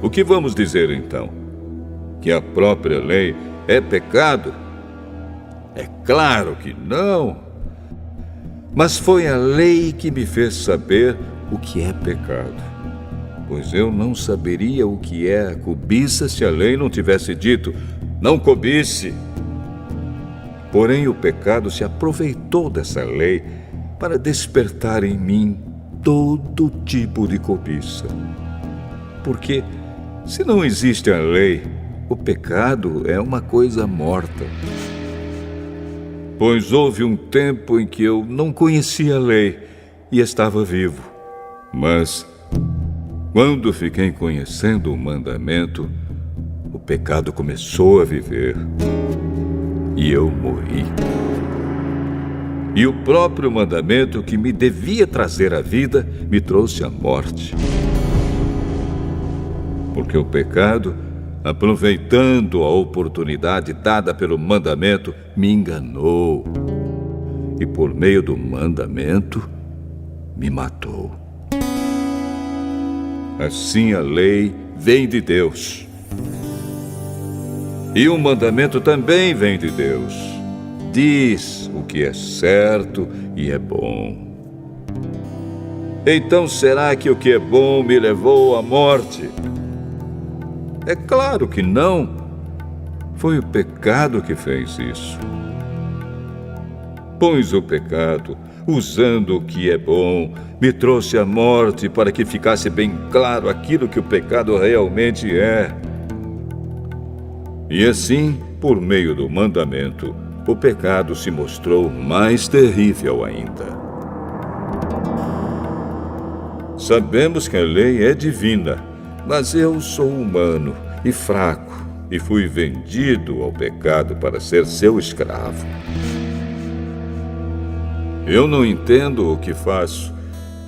O que vamos dizer então? Que a própria lei é pecado? É claro que não. Mas foi a lei que me fez saber o que é pecado. Pois eu não saberia o que é a cobiça se a lei não tivesse dito: não cobice. Porém, o pecado se aproveitou dessa lei para despertar em mim todo tipo de cobiça. Porque, se não existe a lei, o pecado é uma coisa morta. Pois houve um tempo em que eu não conhecia a lei e estava vivo. Mas, quando fiquei conhecendo o mandamento, o pecado começou a viver e eu morri. E o próprio mandamento que me devia trazer a vida me trouxe a morte. Porque o pecado, aproveitando a oportunidade dada pelo mandamento, me enganou. E por meio do mandamento, me matou. Assim a lei vem de Deus. E o mandamento também vem de Deus. Diz o que é certo e é bom. Então será que o que é bom me levou à morte? É claro que não. Foi o pecado que fez isso. Pois o pecado, usando o que é bom, me trouxe a morte para que ficasse bem claro aquilo que o pecado realmente é. E assim, por meio do mandamento, o pecado se mostrou mais terrível ainda. Sabemos que a lei é divina, mas eu sou humano e fraco e fui vendido ao pecado para ser seu escravo. Eu não entendo o que faço,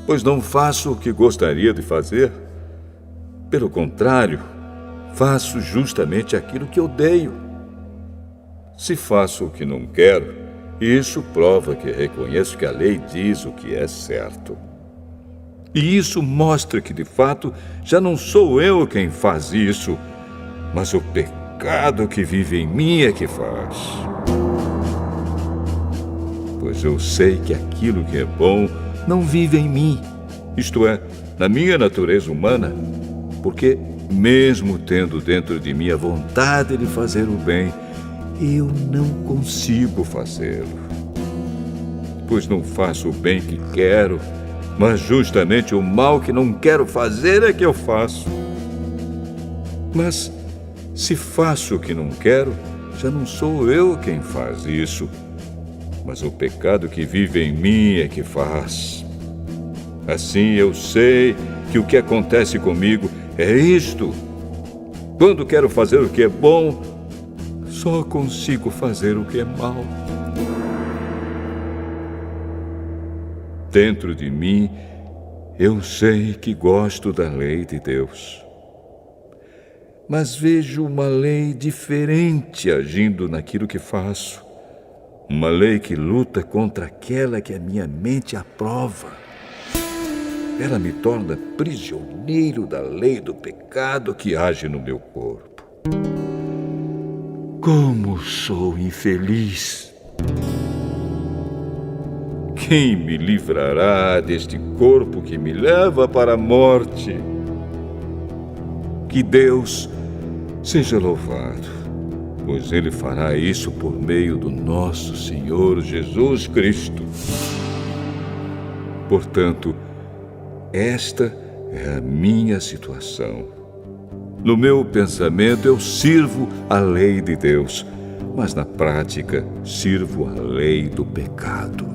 pois não faço o que gostaria de fazer. Pelo contrário, faço justamente aquilo que odeio. Se faço o que não quero, isso prova que reconheço que a lei diz o que é certo. E isso mostra que, de fato, já não sou eu quem faz isso, mas o pecado que vive em mim é que faz. Pois eu sei que aquilo que é bom não vive em mim, isto é, na minha natureza humana, porque, mesmo tendo dentro de mim a vontade de fazer o bem, eu não consigo fazê-lo. Pois não faço o bem que quero, mas justamente o mal que não quero fazer é que eu faço. Mas, se faço o que não quero, já não sou eu quem faz isso, mas o pecado que vive em mim é que faz. Assim eu sei que o que acontece comigo é isto. Quando quero fazer o que é bom, só consigo fazer o que é mal. Dentro de mim, eu sei que gosto da lei de Deus. Mas vejo uma lei diferente agindo naquilo que faço. Uma lei que luta contra aquela que a minha mente aprova. Ela me torna prisioneiro da lei do pecado que age no meu corpo. Como sou infeliz! Quem me livrará deste corpo que me leva para a morte? Que Deus seja louvado, pois Ele fará isso por meio do nosso Senhor Jesus Cristo. Portanto, esta é a minha situação. No meu pensamento, eu sirvo a lei de Deus, mas na prática, sirvo a lei do pecado.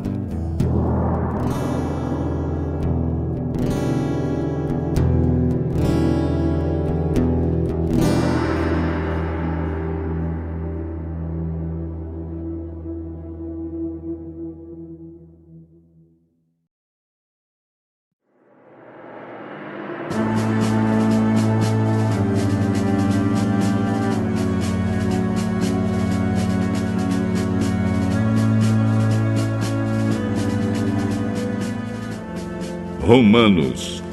Romanos,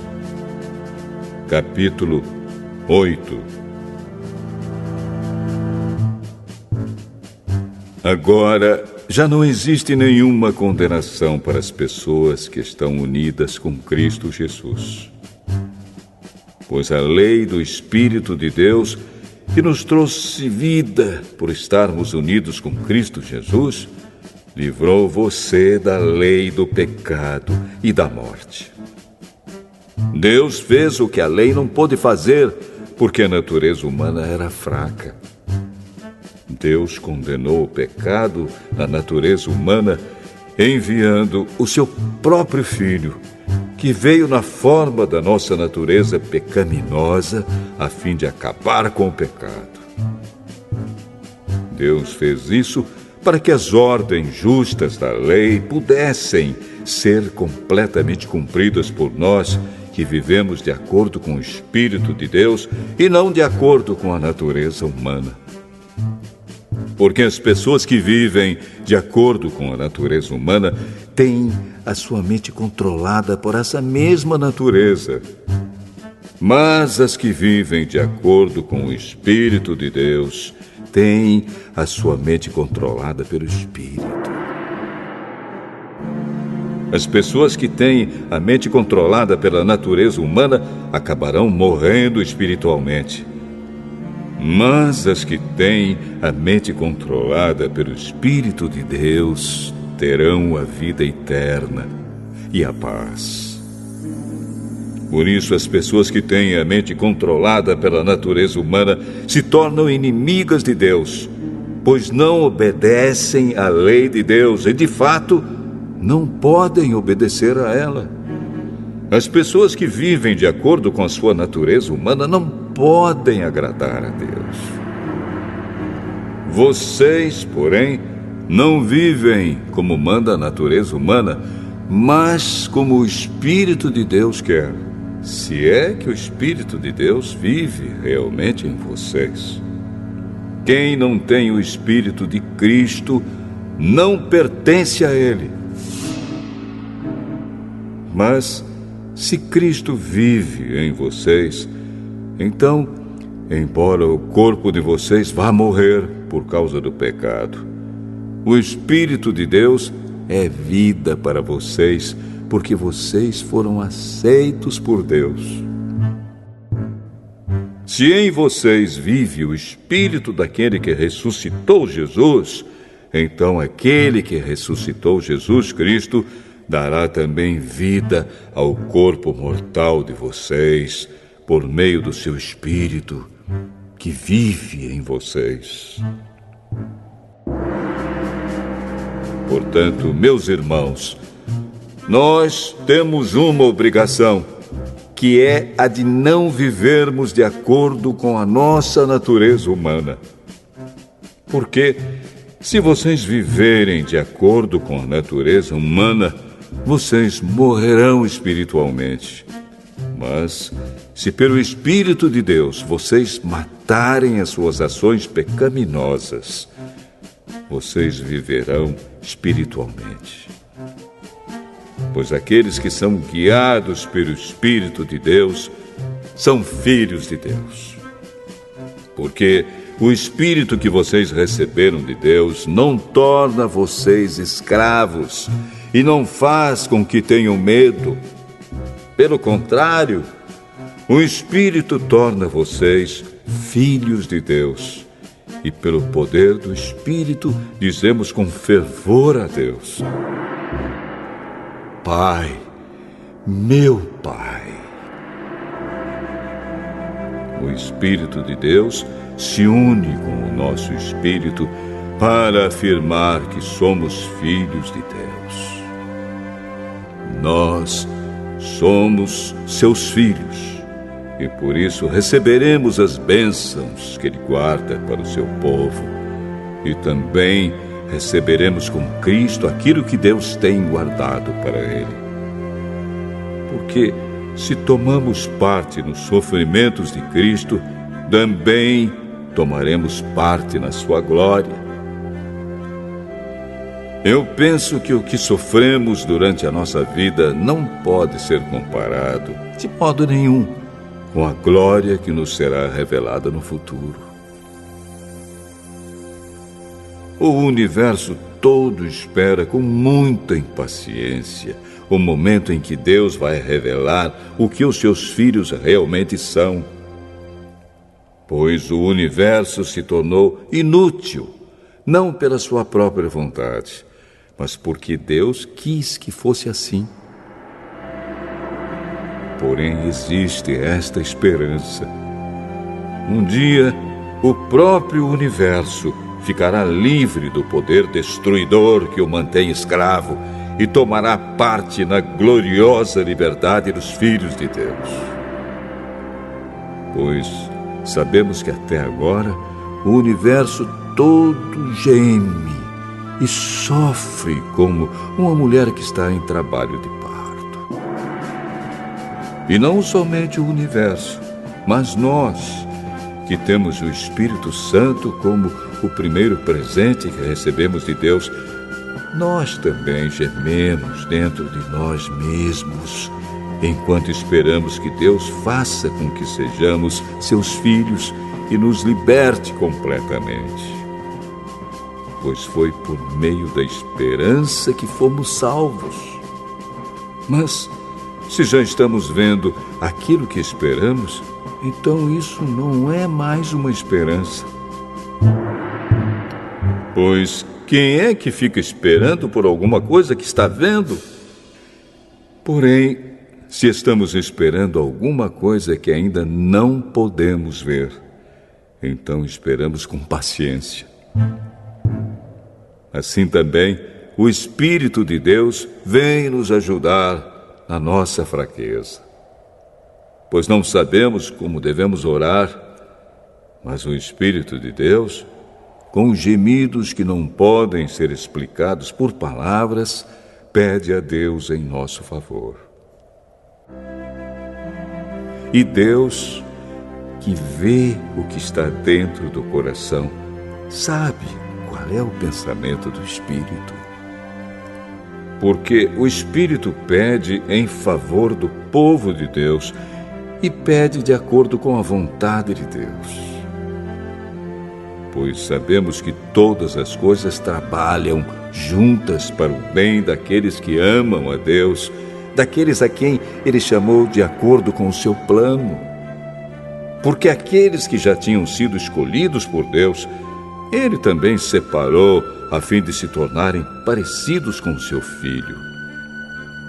capítulo 8. Agora, já não existe nenhuma condenação para as pessoas que estão unidas com Cristo Jesus. Pois a lei do Espírito de Deus, que nos trouxe vida por estarmos unidos com Cristo Jesus, livrou você da lei do pecado e da morte. Deus fez o que a lei não pôde fazer, porque a natureza humana era fraca. Deus condenou o pecado na natureza humana, enviando o seu próprio Filho, que veio na forma da nossa natureza pecaminosa, a fim de acabar com o pecado. Deus fez isso para que as ordens justas da lei pudessem ser completamente cumpridas por nós, que vivemos de acordo com o Espírito de Deus e não de acordo com a natureza humana. Porque as pessoas que vivem de acordo com a natureza humana têm a sua mente controlada por essa mesma natureza. Mas as que vivem de acordo com o Espírito de Deus têm a sua mente controlada pelo Espírito. As pessoas que têm a mente controlada pela natureza humana acabarão morrendo espiritualmente. Mas as que têm a mente controlada pelo Espírito de Deus terão a vida eterna e a paz. Por isso, as pessoas que têm a mente controlada pela natureza humana se tornam inimigas de Deus, pois não obedecem à lei de Deus e, de fato, não podem obedecer a ela. As pessoas que vivem de acordo com a sua natureza humana não podem agradar a Deus. Vocês, porém, não vivem como manda a natureza humana, mas como o Espírito de Deus quer, se é que o Espírito de Deus vive realmente em vocês. Quem não tem o Espírito de Cristo não pertence a Ele. Mas, se Cristo vive em vocês, então, embora o corpo de vocês vá morrer por causa do pecado, o Espírito de Deus é vida para vocês, porque vocês foram aceitos por Deus. Se em vocês vive o Espírito daquele que ressuscitou Jesus, então aquele que ressuscitou Jesus Cristo dará também vida ao corpo mortal de vocês, por meio do seu Espírito, que vive em vocês. Portanto, meus irmãos, nós temos uma obrigação, que é a de não vivermos de acordo com a nossa natureza humana. Porque, se vocês viverem de acordo com a natureza humana, vocês morrerão espiritualmente. Mas, se pelo Espírito de Deus vocês matarem as suas ações pecaminosas, vocês viverão espiritualmente. Pois aqueles que são guiados pelo Espírito de Deus são filhos de Deus. Porque o Espírito que vocês receberam de Deus não torna vocês escravos e não faz com que tenham medo. Pelo contrário, o Espírito torna vocês filhos de Deus. E pelo poder do Espírito dizemos com fervor a Deus: Pai, meu Pai. O Espírito de Deus se une com o nosso espírito para afirmar que somos filhos de Deus. Nós somos seus filhos e por isso receberemos as bênçãos que Ele guarda para o seu povo e também receberemos com Cristo aquilo que Deus tem guardado para Ele. Porque se tomamos parte nos sofrimentos de Cristo, também tomaremos parte na sua glória. Eu penso que o que sofremos durante a nossa vida não pode ser comparado, de modo nenhum, com a glória que nos será revelada no futuro. O universo todo espera com muita impaciência o momento em que Deus vai revelar o que os seus filhos realmente são. Pois o universo se tornou inútil, não pela sua própria vontade, mas porque Deus quis que fosse assim. Porém, existe esta esperança. Um dia, o próprio universo ficará livre do poder destruidor que o mantém escravo e tomará parte na gloriosa liberdade dos filhos de Deus. Pois sabemos que até agora o universo todo geme e sofre como uma mulher que está em trabalho de parto. E não somente o universo, mas nós, que temos o Espírito Santo como o primeiro presente que recebemos de Deus, nós também gememos dentro de nós mesmos, enquanto esperamos que Deus faça com que sejamos seus filhos e nos liberte completamente. Pois foi por meio da esperança que fomos salvos. Mas, se já estamos vendo aquilo que esperamos, então isso não é mais uma esperança. Pois quem é que fica esperando por alguma coisa que está vendo? Porém, se estamos esperando alguma coisa que ainda não podemos ver, então esperamos com paciência. Assim também, o Espírito de Deus vem nos ajudar na nossa fraqueza. Pois não sabemos como devemos orar, mas o Espírito de Deus, com gemidos que não podem ser explicados por palavras, pede a Deus em nosso favor. E Deus, que vê o que está dentro do coração, sabe qual é o pensamento do Espírito. Porque o Espírito pede em favor do povo de Deus e pede de acordo com a vontade de Deus. Pois sabemos que todas as coisas trabalham juntas para o bem daqueles que amam a Deus, daqueles a quem Ele chamou de acordo com o seu plano. Porque aqueles que já tinham sido escolhidos por Deus, Ele também separou a fim de se tornarem parecidos com o seu Filho.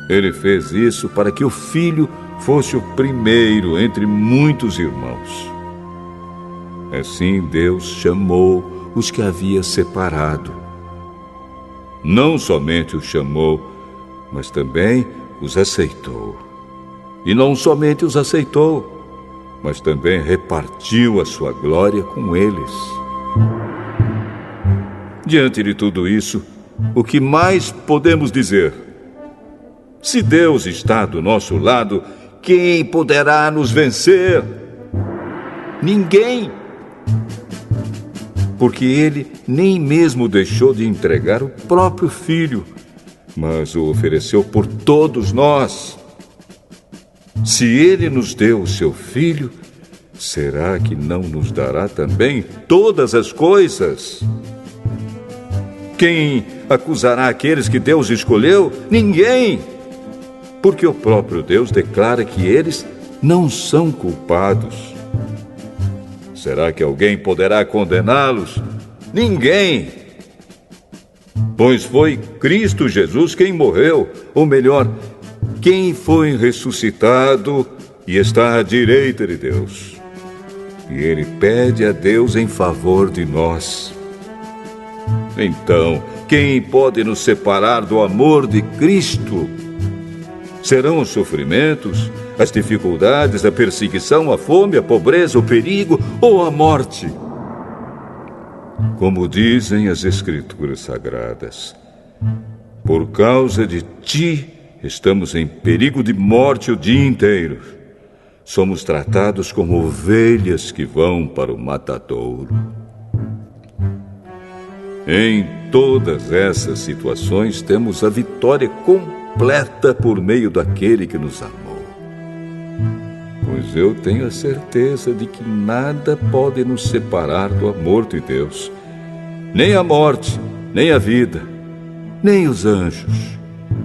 Ele fez isso para que o Filho fosse o primeiro entre muitos irmãos. Assim Deus chamou os que havia separado. Não somente os chamou, mas também os aceitou. E não somente os aceitou, mas também repartiu a sua glória com eles. Diante de tudo isso, o que mais podemos dizer? Se Deus está do nosso lado, quem poderá nos vencer? Ninguém! Porque Ele nem mesmo deixou de entregar o próprio Filho, mas o ofereceu por todos nós. Se Ele nos deu o seu Filho, será que não nos dará também todas as coisas? Quem acusará aqueles que Deus escolheu? Ninguém! Porque o próprio Deus declara que eles não são culpados. Será que alguém poderá condená-los? Ninguém! Pois foi Cristo Jesus quem morreu, ou melhor, quem foi ressuscitado e está à direita de Deus. E Ele pede a Deus em favor de nós. Então, quem pode nos separar do amor de Cristo? Serão os sofrimentos, as dificuldades, a perseguição, a fome, a pobreza, o perigo ou a morte? Como dizem as Escrituras Sagradas, por causa de ti estamos em perigo de morte o dia inteiro. Somos tratados como ovelhas que vão para o matadouro. Em todas essas situações, temos a vitória completa por meio daquele que nos amou. Pois eu tenho a certeza de que nada pode nos separar do amor de Deus. Nem a morte, nem a vida, nem os anjos,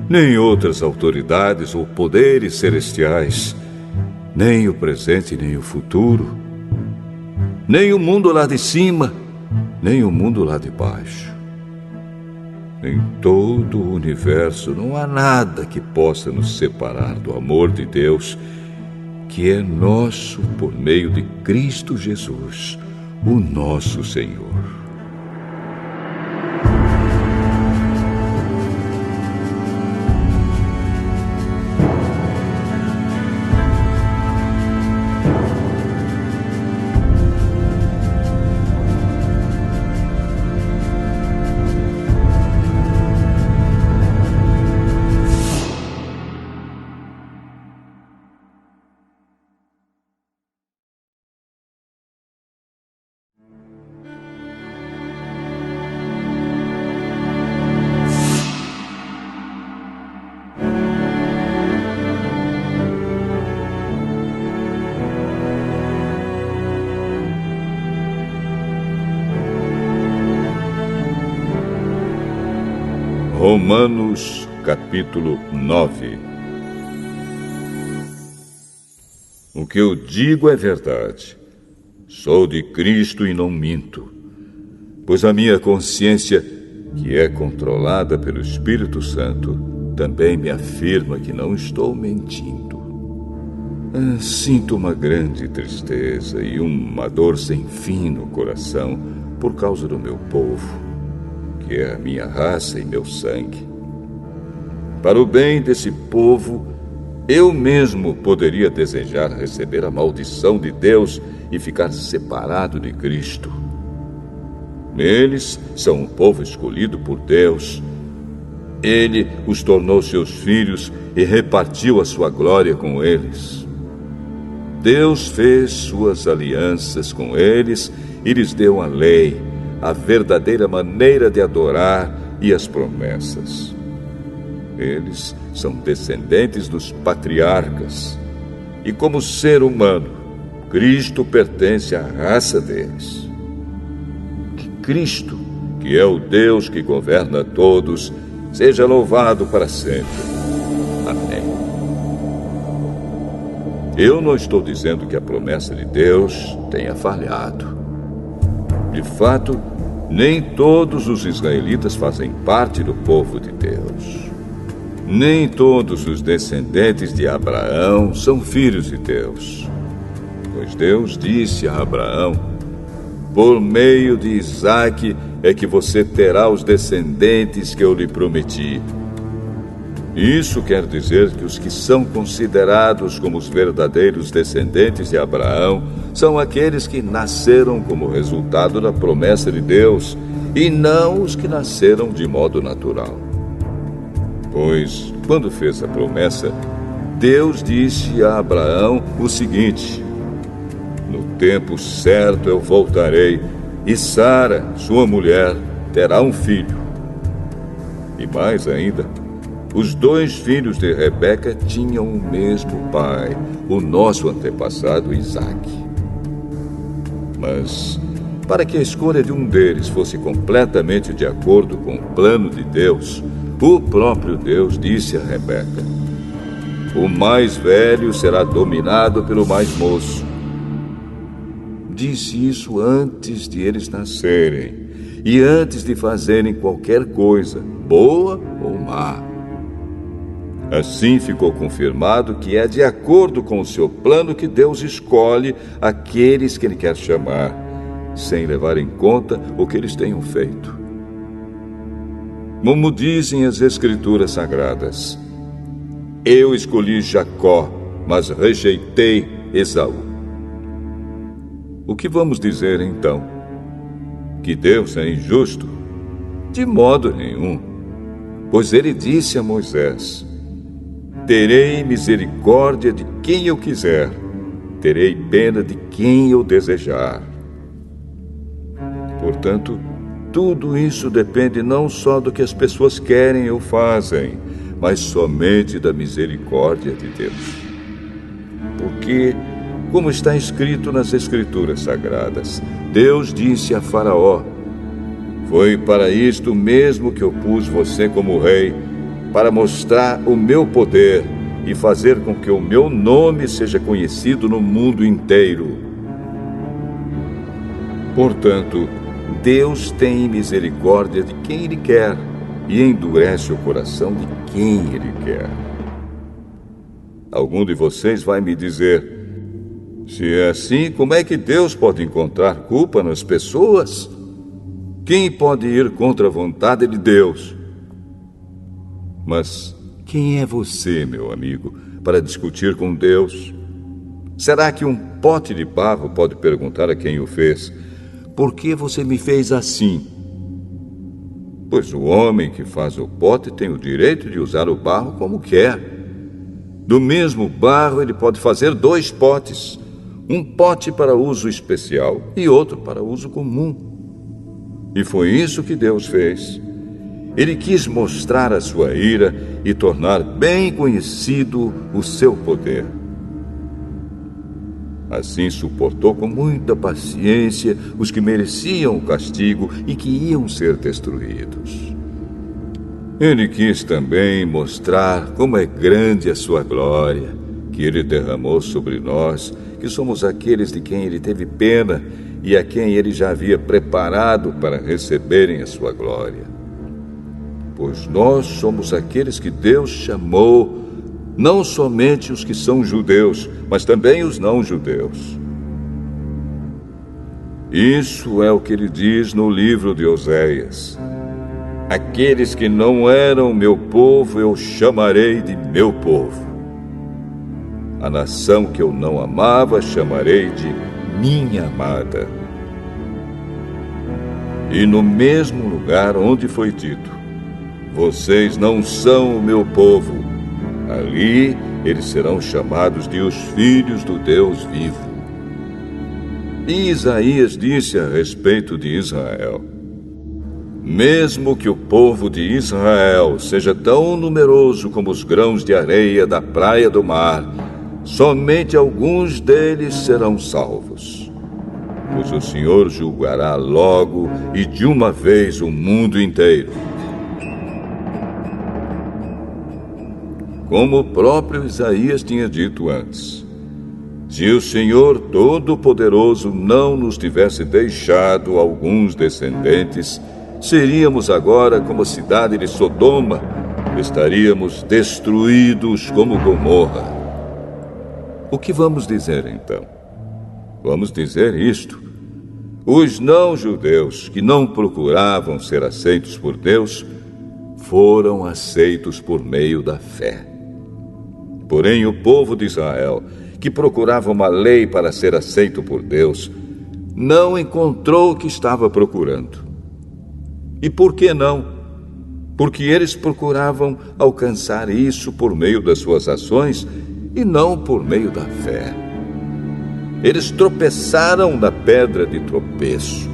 nem outras autoridades ou poderes celestiais, nem o presente, nem o futuro, nem o mundo lá de cima, nem o mundo lá de baixo. Em todo o universo não há nada que possa nos separar do amor de Deus, que é nosso por meio de Cristo Jesus, o nosso Senhor. Romanos, capítulo 9. O que eu digo é verdade. Sou de Cristo e não minto. Pois a minha consciência, que é controlada pelo Espírito Santo, também me afirma que não estou mentindo. Sinto uma grande tristeza e uma dor sem fim no coração por causa do meu povo, que é a minha raça e meu sangue. Para o bem desse povo, eu mesmo poderia desejar receber a maldição de Deus e ficar separado de Cristo. Eles são um povo escolhido por Deus. Ele os tornou seus filhos e repartiu a sua glória com eles. Deus fez suas alianças com eles e lhes deu a lei, a verdadeira maneira de adorar e as promessas. Eles são descendentes dos patriarcas. E como ser humano, Cristo pertence à raça deles. Que Cristo, que é o Deus que governa todos, seja louvado para sempre. Amém. Eu não estou dizendo que a promessa de Deus tenha falhado. De fato, nem todos os israelitas fazem parte do povo de Deus. Nem todos os descendentes de Abraão são filhos de Deus. Pois Deus disse a Abraão: por meio de Isaque é que você terá os descendentes que eu lhe prometi. Isso quer dizer que os que são considerados como os verdadeiros descendentes de Abraão são aqueles que nasceram como resultado da promessa de Deus e não os que nasceram de modo natural. Pois, quando fez a promessa, Deus disse a Abraão o seguinte: no tempo certo eu voltarei e Sara, sua mulher, terá um filho. E mais ainda, os 2 filhos de Rebeca tinham o mesmo pai, o nosso antepassado Isaque. Mas, para que a escolha de um deles fosse completamente de acordo com o plano de Deus, o próprio Deus disse a Rebeca: o mais velho será dominado pelo mais moço. Disse isso antes de eles nascerem e antes de fazerem qualquer coisa, boa ou má. Assim ficou confirmado que é de acordo com o seu plano que Deus escolhe aqueles que Ele quer chamar, sem levar em conta o que eles tenham feito. Como dizem as Escrituras Sagradas: eu escolhi Jacó, mas rejeitei Esaú. O que vamos dizer então? Que Deus é injusto? De modo nenhum. Pois Ele disse a Moisés: terei misericórdia de quem eu quiser, terei pena de quem eu desejar. Portanto, tudo isso depende não só do que as pessoas querem ou fazem, mas somente da misericórdia de Deus. Porque, como está escrito nas Escrituras Sagradas, Deus disse a Faraó: foi para isto mesmo que eu pus você como rei, para mostrar o meu poder e fazer com que o meu nome seja conhecido no mundo inteiro. Portanto, Deus tem misericórdia de quem Ele quer e endurece o coração de quem Ele quer. Algum de vocês vai me dizer: se é assim, como é que Deus pode encontrar culpa nas pessoas? Quem pode ir contra a vontade de Deus? Mas quem é você, meu amigo, para discutir com Deus? Será que um pote de barro pode perguntar a quem o fez: por que você me fez assim? Pois o homem que faz o pote tem o direito de usar o barro como quer. Do mesmo barro ele pode fazer 2 potes, um pote para uso especial e outro para uso comum. E foi isso que Deus fez. Ele quis mostrar a sua ira e tornar bem conhecido o seu poder. Assim suportou com muita paciência os que mereciam o castigo e que iam ser destruídos. Ele quis também mostrar como é grande a sua glória, que Ele derramou sobre nós, que somos aqueles de quem Ele teve pena e a quem Ele já havia preparado para receberem a sua glória. Pois nós somos aqueles que Deus chamou, não somente os que são judeus, mas também os não-judeus. Isso é o que Ele diz no livro de Oséias: aqueles que não eram meu povo eu chamarei de meu povo. A nação que eu não amava chamarei de minha amada. E no mesmo lugar onde foi dito: vocês não são o meu povo, ali eles serão chamados de os filhos do Deus vivo. E Isaías disse a respeito de Israel: mesmo que o povo de Israel seja tão numeroso como os grãos de areia da praia do mar, somente alguns deles serão salvos. Pois o Senhor julgará logo e de uma vez o mundo inteiro. Como o próprio Isaías tinha dito antes: se o Senhor Todo-Poderoso não nos tivesse deixado alguns descendentes, seríamos agora como a cidade de Sodoma, estaríamos destruídos como Gomorra. O que vamos dizer então? Vamos dizer isto: os não-judeus que não procuravam ser aceitos por Deus foram aceitos por meio da fé. Porém, o povo de Israel, que procurava uma lei para ser aceito por Deus, não encontrou o que estava procurando. E por que não? Porque eles procuravam alcançar isso por meio das suas ações e não por meio da fé. Eles tropeçaram na pedra de tropeço,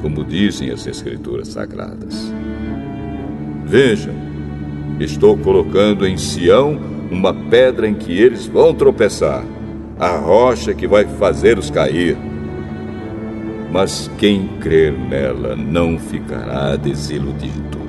como dizem as Escrituras Sagradas. Vejam, estou colocando em Sião uma pedra em que eles vão tropeçar, a rocha que vai fazê-los cair. Mas quem crer nela não ficará desiludido.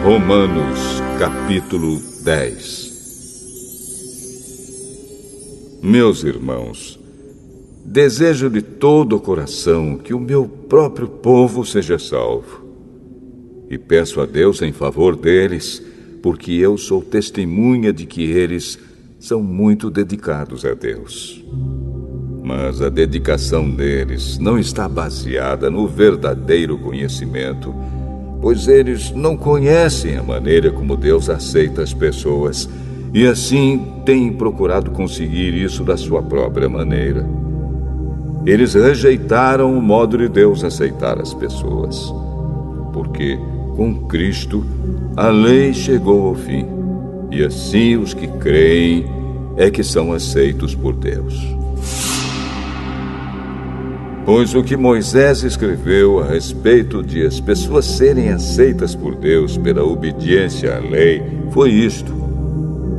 Romanos, capítulo 10. Meus irmãos, desejo de todo o coração que o meu próprio povo seja salvo. E peço a Deus em favor deles, porque eu sou testemunha de que eles são muito dedicados a Deus. Mas a dedicação deles não está baseada no verdadeiro conhecimento, pois eles não conhecem a maneira como Deus aceita as pessoas e assim têm procurado conseguir isso da sua própria maneira. Eles rejeitaram o modo de Deus aceitar as pessoas, porque com Cristo a lei chegou ao fim, e assim os que creem é que são aceitos por Deus. Pois o que Moisés escreveu a respeito de as pessoas serem aceitas por Deus pela obediência à lei foi isto: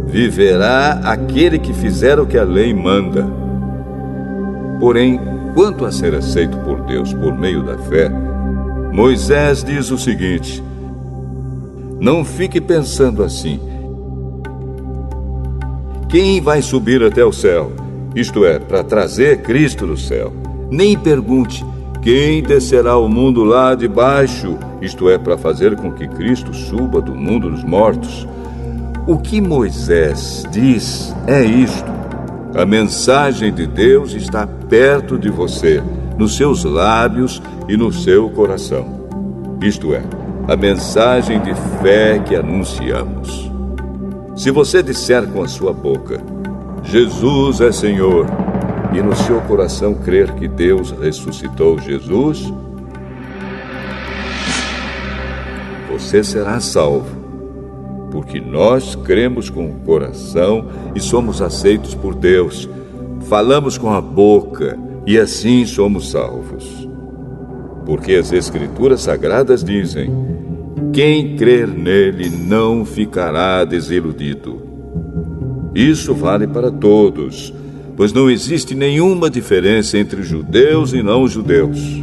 viverá aquele que fizer o que a lei manda. Porém, quanto a ser aceito por Deus por meio da fé, Moisés diz o seguinte: não fique pensando assim: quem vai subir até o céu? Isto é, para trazer Cristo do céu. Nem pergunte: quem descerá ao mundo lá de baixo? Isto é, para fazer com que Cristo suba do mundo dos mortos. O que Moisés diz é isto: a mensagem de Deus está perto de você, nos seus lábios e no seu coração. Isto é, a mensagem de fé que anunciamos. Se você disser com a sua boca: Jesus é Senhor, e no seu coração crer que Deus ressuscitou Jesus, você será salvo, porque nós cremos com o coração e somos aceitos por Deus, falamos com a boca e assim somos salvos. Porque as Escrituras Sagradas dizem: quem crer nele não ficará desiludido. Isso vale para todos, pois não existe nenhuma diferença entre judeus e não-judeus.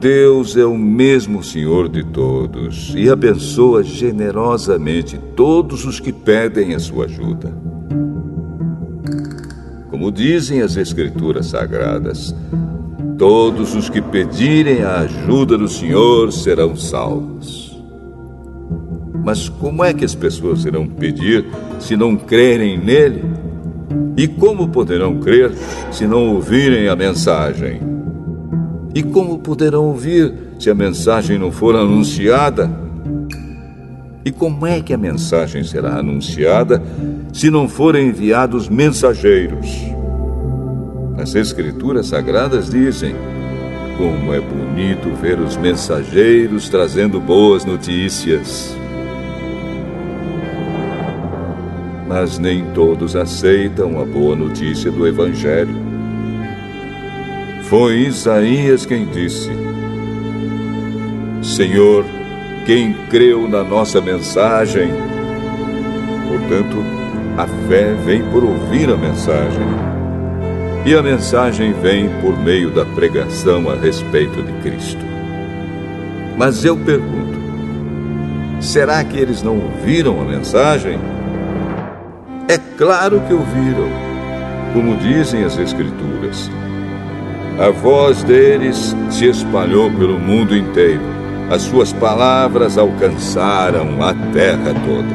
Deus é o mesmo Senhor de todos e abençoa generosamente todos os que pedem a sua ajuda. Como dizem as Escrituras Sagradas, todos os que pedirem a ajuda do Senhor serão salvos. Mas como é que as pessoas irão pedir se não crerem nele? E como poderão crer se não ouvirem a mensagem? E como poderão ouvir se a mensagem não for anunciada? E como é que a mensagem será anunciada se não forem enviados mensageiros? As Escrituras Sagradas dizem: como é bonito ver os mensageiros trazendo boas notícias. Mas nem todos aceitam a boa notícia do Evangelho. Foi Isaías quem disse: Senhor, quem creu na nossa mensagem? Portanto, a fé vem por ouvir a mensagem. E a mensagem vem por meio da pregação a respeito de Cristo. Mas eu pergunto: será que eles não ouviram a mensagem? É claro que ouviram. Como dizem as Escrituras, a voz deles se espalhou pelo mundo inteiro. As suas palavras alcançaram a terra toda.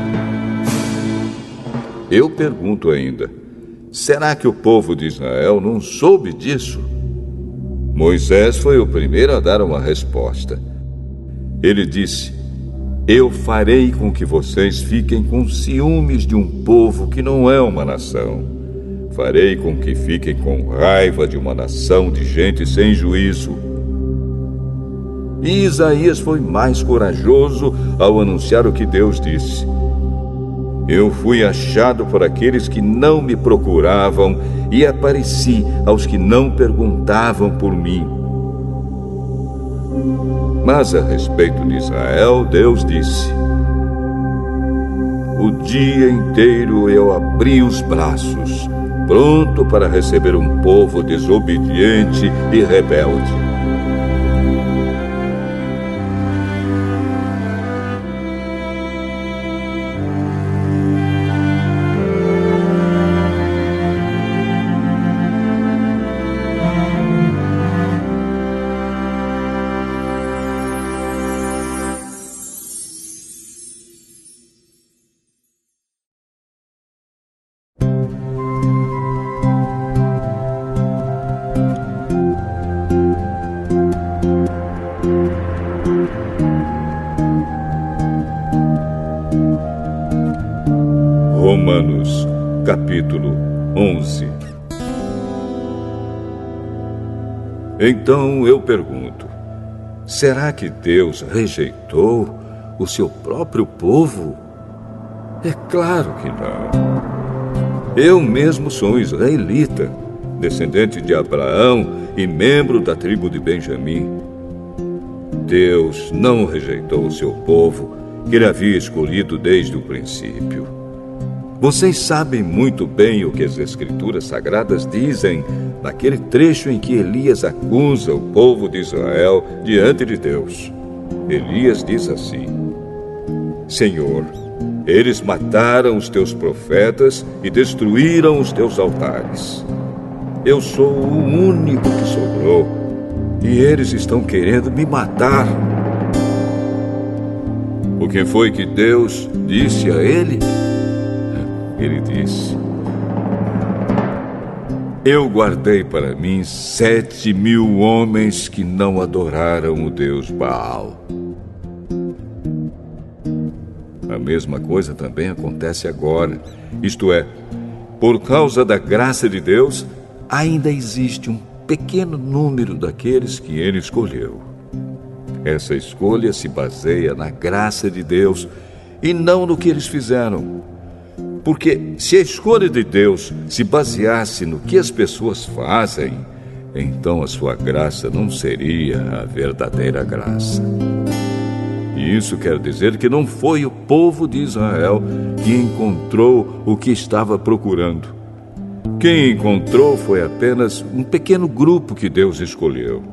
Eu pergunto ainda: será que o povo de Israel não soube disso? Moisés foi o primeiro a dar uma resposta. Ele disse: eu farei com que vocês fiquem com ciúmes de um povo que não é uma nação. Farei com que fiquem com raiva de uma nação de gente sem juízo. E Isaías foi mais corajoso ao anunciar o que Deus disse: eu fui achado por aqueles que não me procuravam e apareci aos que não perguntavam por mim. Mas a respeito de Israel, Deus disse: o dia inteiro eu abri os braços, pronto para receber um povo desobediente e rebelde. Romanos, capítulo 11. Então eu pergunto: será que Deus rejeitou o seu próprio povo? É claro que não. Eu mesmo sou um israelita, descendente de Abraão e membro da tribo de Benjamim. Deus não rejeitou o seu povo, que ele havia escolhido desde o princípio. Vocês sabem muito bem o que as Escrituras Sagradas dizem naquele trecho em que Elias acusa o povo de Israel diante de Deus. Elias diz assim: Senhor, eles mataram os teus profetas e destruíram os teus altares. Eu sou o único que sobrou e eles estão querendo me matar. O que foi que Deus disse a ele? Ele disse: eu guardei para mim 7.000 homens que não adoraram o Deus Baal. A mesma coisa também acontece agora. Isto é, por causa da graça de Deus, ainda existe um pequeno número daqueles que ele escolheu. Essa escolha se baseia na graça de Deus e não no que eles fizeram. Porque se a escolha de Deus se baseasse no que as pessoas fazem, então a sua graça não seria a verdadeira graça. E isso quer dizer que não foi o povo de Israel que encontrou o que estava procurando. Quem encontrou foi apenas um pequeno grupo que Deus escolheu.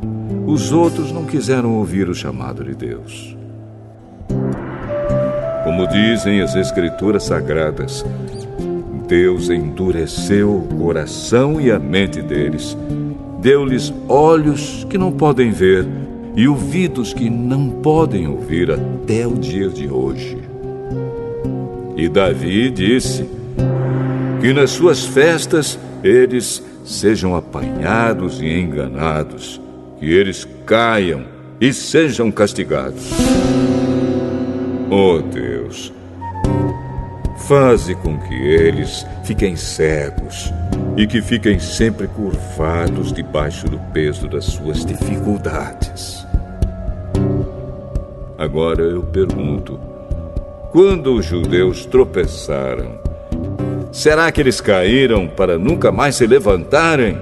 Os outros não quiseram ouvir o chamado de Deus. Como dizem as Escrituras Sagradas, Deus endureceu o coração e a mente deles, deu-lhes olhos que não podem ver e ouvidos que não podem ouvir até o dia de hoje. E Davi disse que nas suas festas eles sejam apanhados e enganados, que eles caiam e sejam castigados. Oh Deus, faze com que eles fiquem cegos e que fiquem sempre curvados debaixo do peso das suas dificuldades. Agora eu pergunto: quando os judeus tropeçaram, será que eles caíram para nunca mais se levantarem?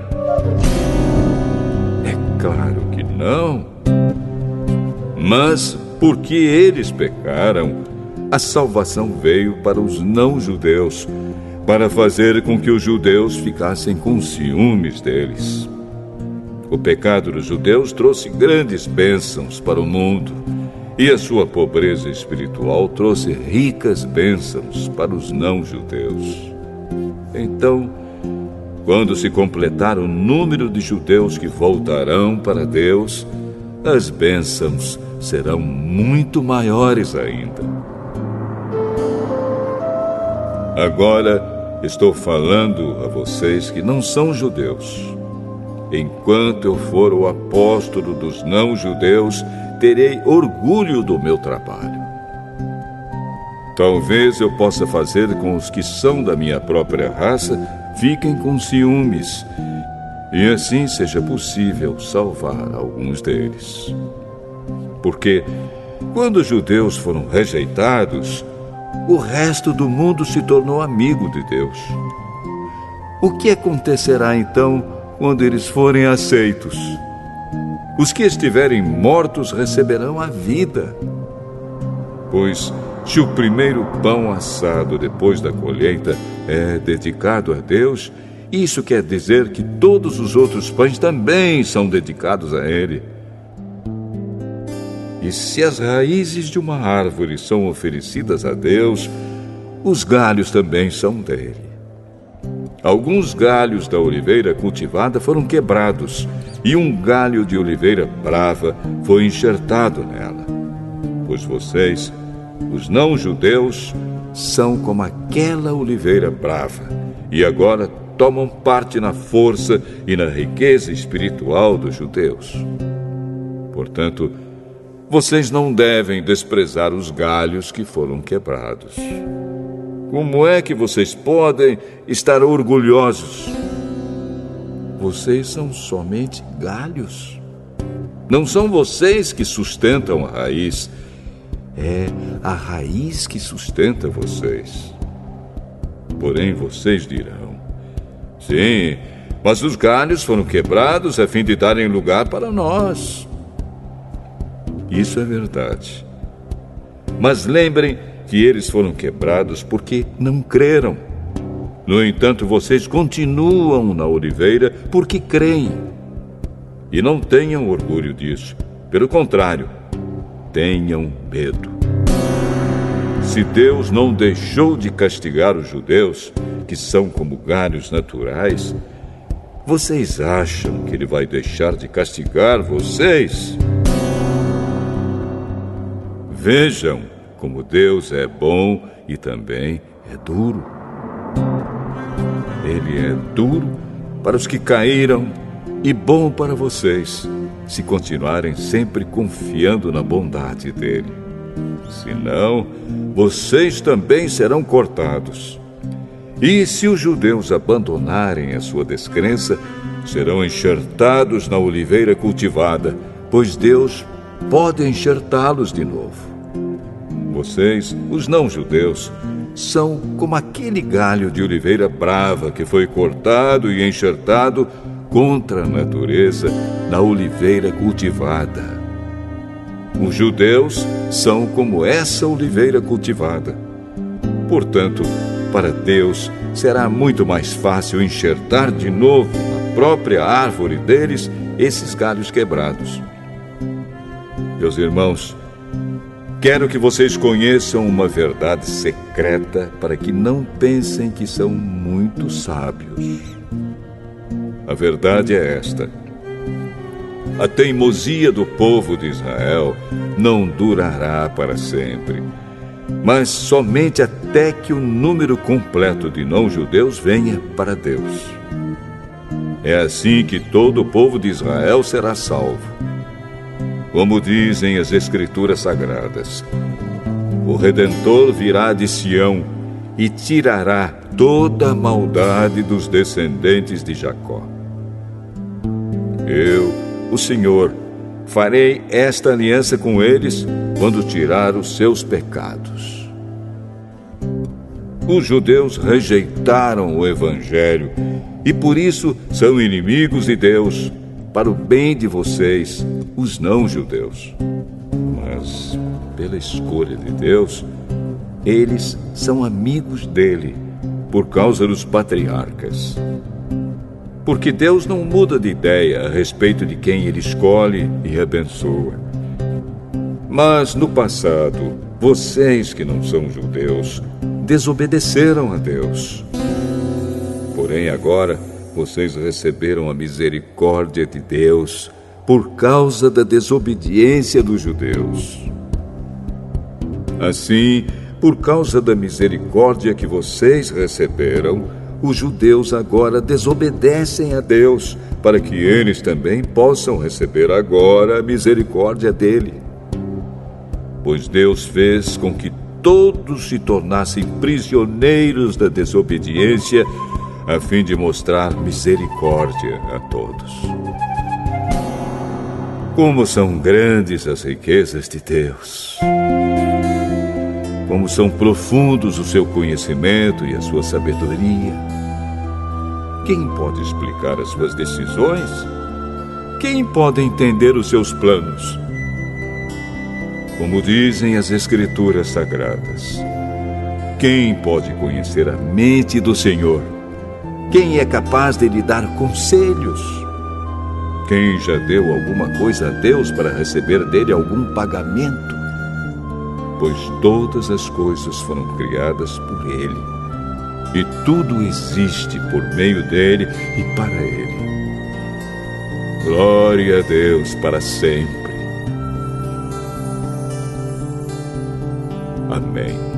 É claro que não. Mas porque eles pecaram, a salvação veio para os não-judeus, para fazer com que os judeus ficassem com ciúmes deles. O pecado dos judeus trouxe grandes bênçãos para o mundo, e a sua pobreza espiritual trouxe ricas bênçãos para os não-judeus. Então, quando se completar o número de judeus que voltarão para Deus, as bênçãos serão muito maiores ainda. Agora estou falando a vocês que não são judeus. Enquanto eu for o apóstolo dos não-judeus, terei orgulho do meu trabalho. Talvez eu possa fazer com os que são da minha própria raça fiquem com ciúmes, e assim seja possível salvar alguns deles. Porque quando os judeus foram rejeitados, o resto do mundo se tornou amigo de Deus. O que acontecerá então quando eles forem aceitos? Os que estiverem mortos receberão a vida. Pois se o primeiro pão assado depois da colheita é dedicado a Deus, isso quer dizer que todos os outros pães também são dedicados a Ele. E se as raízes de uma árvore são oferecidas a Deus, os galhos também são dele. Alguns galhos da oliveira cultivada foram quebrados, e um galho de oliveira brava foi enxertado nela. Pois vocês, os não-judeus, são como aquela oliveira brava, e agora tomam parte na força e na riqueza espiritual dos judeus. Portanto, vocês não devem desprezar os galhos que foram quebrados. Como é que vocês podem estar orgulhosos? Vocês são somente galhos. Não são vocês que sustentam a raiz. É a raiz que sustenta vocês. Porém, vocês dirão: sim, mas os galhos foram quebrados a fim de darem lugar para nós. Isso é verdade. Mas lembrem que eles foram quebrados porque não creram. No entanto, vocês continuam na oliveira porque creem. E não tenham orgulho disso. Pelo contrário, tenham medo. Se Deus não deixou de castigar os judeus, que são como galhos naturais, vocês acham que Ele vai deixar de castigar vocês? Vejam como Deus é bom e também é duro. Ele é duro para os que caíram e bom para vocês, se continuarem sempre confiando na bondade dele. Senão, vocês também serão cortados. E se os judeus abandonarem a sua descrença, serão enxertados na oliveira cultivada, pois Deus pode enxertá-los de novo. Vocês, os não-judeus, são como aquele galho de oliveira brava que foi cortado e enxertado contra a natureza na oliveira cultivada. Os judeus são como essa oliveira cultivada. Portanto, para Deus será muito mais fácil enxertar de novo na própria árvore deles esses galhos quebrados. Meus irmãos, quero que vocês conheçam uma verdade secreta para que não pensem que são muito sábios. A verdade é esta: a teimosia do povo de Israel não durará para sempre, mas somente até que o número completo de não-judeus venha para Deus. É assim que todo o povo de Israel será salvo. Como dizem as Escrituras Sagradas, o Redentor virá de Sião e tirará toda a maldade dos descendentes de Jacó. Eu, o Senhor, farei esta aliança com eles quando tirar os seus pecados. Os judeus rejeitaram o Evangelho e por isso são inimigos de Deus, para o bem de vocês, os não-judeus. Mas, pela escolha de Deus, eles são amigos dele, por causa dos patriarcas. Porque Deus não muda de ideia a respeito de quem ele escolhe e abençoa. Mas, no passado, vocês que não são judeus, desobedeceram a Deus. Porém, agora, vocês receberam a misericórdia de Deus por causa da desobediência dos judeus. Assim, por causa da misericórdia que vocês receberam, os judeus agora desobedecem a Deus, para que eles também possam receber agora a misericórdia dele. Pois Deus fez com que todos se tornassem prisioneiros da desobediência, a fim de mostrar misericórdia a todos. Como são grandes as riquezas de Deus! Como são profundos o seu conhecimento e a sua sabedoria! Quem pode explicar as suas decisões? Quem pode entender os seus planos? Como dizem as Escrituras Sagradas, quem pode conhecer a mente do Senhor? Quem é capaz de lhe dar conselhos? Quem já deu alguma coisa a Deus para receber dele algum pagamento? Pois todas as coisas foram criadas por ele, e tudo existe por meio dele e para ele. Glória a Deus para sempre. Amém.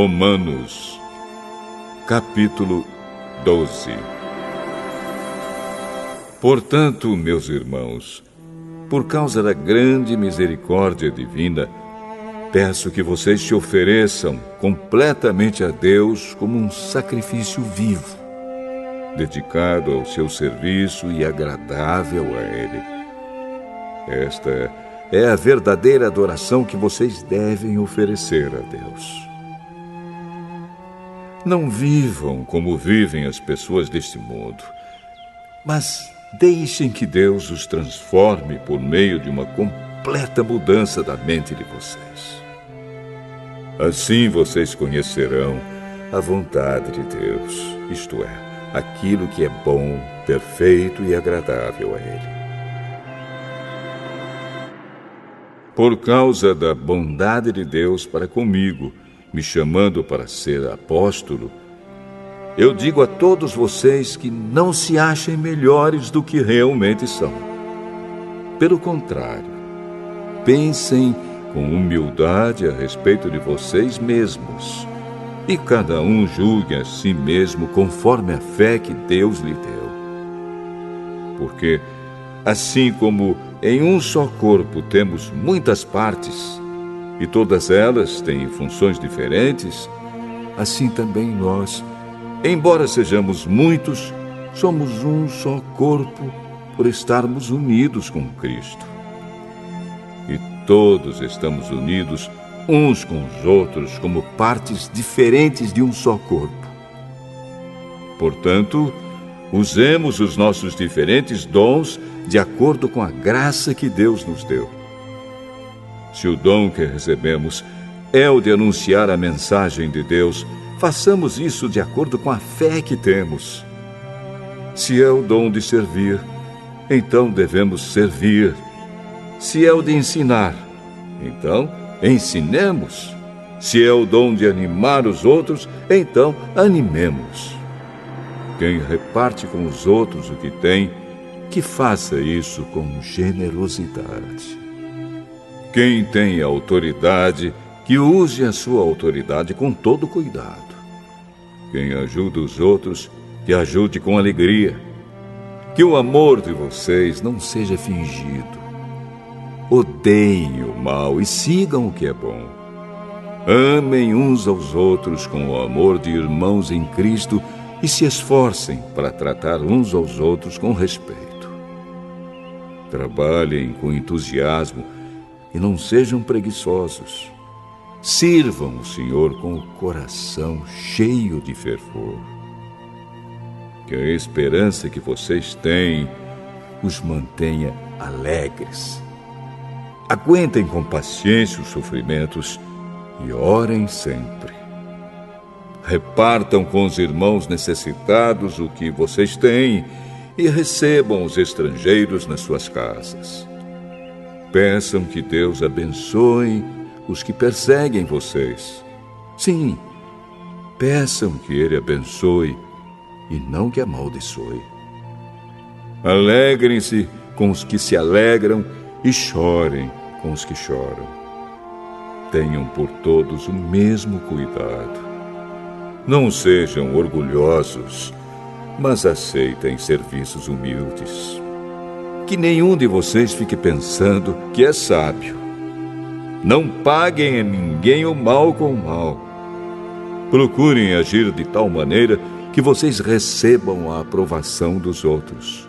Romanos, capítulo 12. Portanto, meus irmãos, por causa da grande misericórdia divina, peço que vocês se ofereçam completamente a Deus como um sacrifício vivo, dedicado ao seu serviço e agradável a Ele. Esta é a verdadeira adoração que vocês devem oferecer a Deus. Não vivam como vivem as pessoas deste mundo, mas deixem que Deus os transforme por meio de uma completa mudança da mente de vocês. Assim vocês conhecerão a vontade de Deus, isto é, aquilo que é bom, perfeito e agradável a Ele. Por causa da bondade de Deus para comigo, me chamando para ser apóstolo, eu digo a todos vocês que não se achem melhores do que realmente são. Pelo contrário, pensem com humildade a respeito de vocês mesmos, e cada um julgue a si mesmo conforme a fé que Deus lhe deu. Porque, assim como em um só corpo temos muitas partes, e todas elas têm funções diferentes, assim também nós, embora sejamos muitos, somos um só corpo por estarmos unidos com Cristo. E todos estamos unidos uns com os outros como partes diferentes de um só corpo. Portanto, usemos os nossos diferentes dons de acordo com a graça que Deus nos deu. Se o dom que recebemos é o de anunciar a mensagem de Deus, façamos isso de acordo com a fé que temos. Se é o dom de servir, então devemos servir. Se é o de ensinar, então ensinemos. Se é o dom de animar os outros, então animemos. Quem reparte com os outros o que tem, que faça isso com generosidade. Quem tem autoridade, que use a sua autoridade com todo cuidado. Quem ajuda os outros, que ajude com alegria. Que o amor de vocês não seja fingido. Odeiem o mal e sigam o que é bom. Amem uns aos outros com o amor de irmãos em Cristo e se esforcem para tratar uns aos outros com respeito. Trabalhem com entusiasmo e não sejam preguiçosos. Sirvam o Senhor com o coração cheio de fervor. Que a esperança que vocês têm os mantenha alegres. Aguentem com paciência os sofrimentos e orem sempre. Repartam com os irmãos necessitados o que vocês têm e recebam os estrangeiros nas suas casas. Peçam que Deus abençoe os que perseguem vocês. Sim, peçam que Ele abençoe e não que amaldiçoe. Alegrem-se com os que se alegram e chorem com os que choram. Tenham por todos o mesmo cuidado. Não sejam orgulhosos, mas aceitem serviços humildes. Que nenhum de vocês fique pensando que é sábio. Não paguem a ninguém o mal com o mal. Procurem agir de tal maneira que vocês recebam a aprovação dos outros.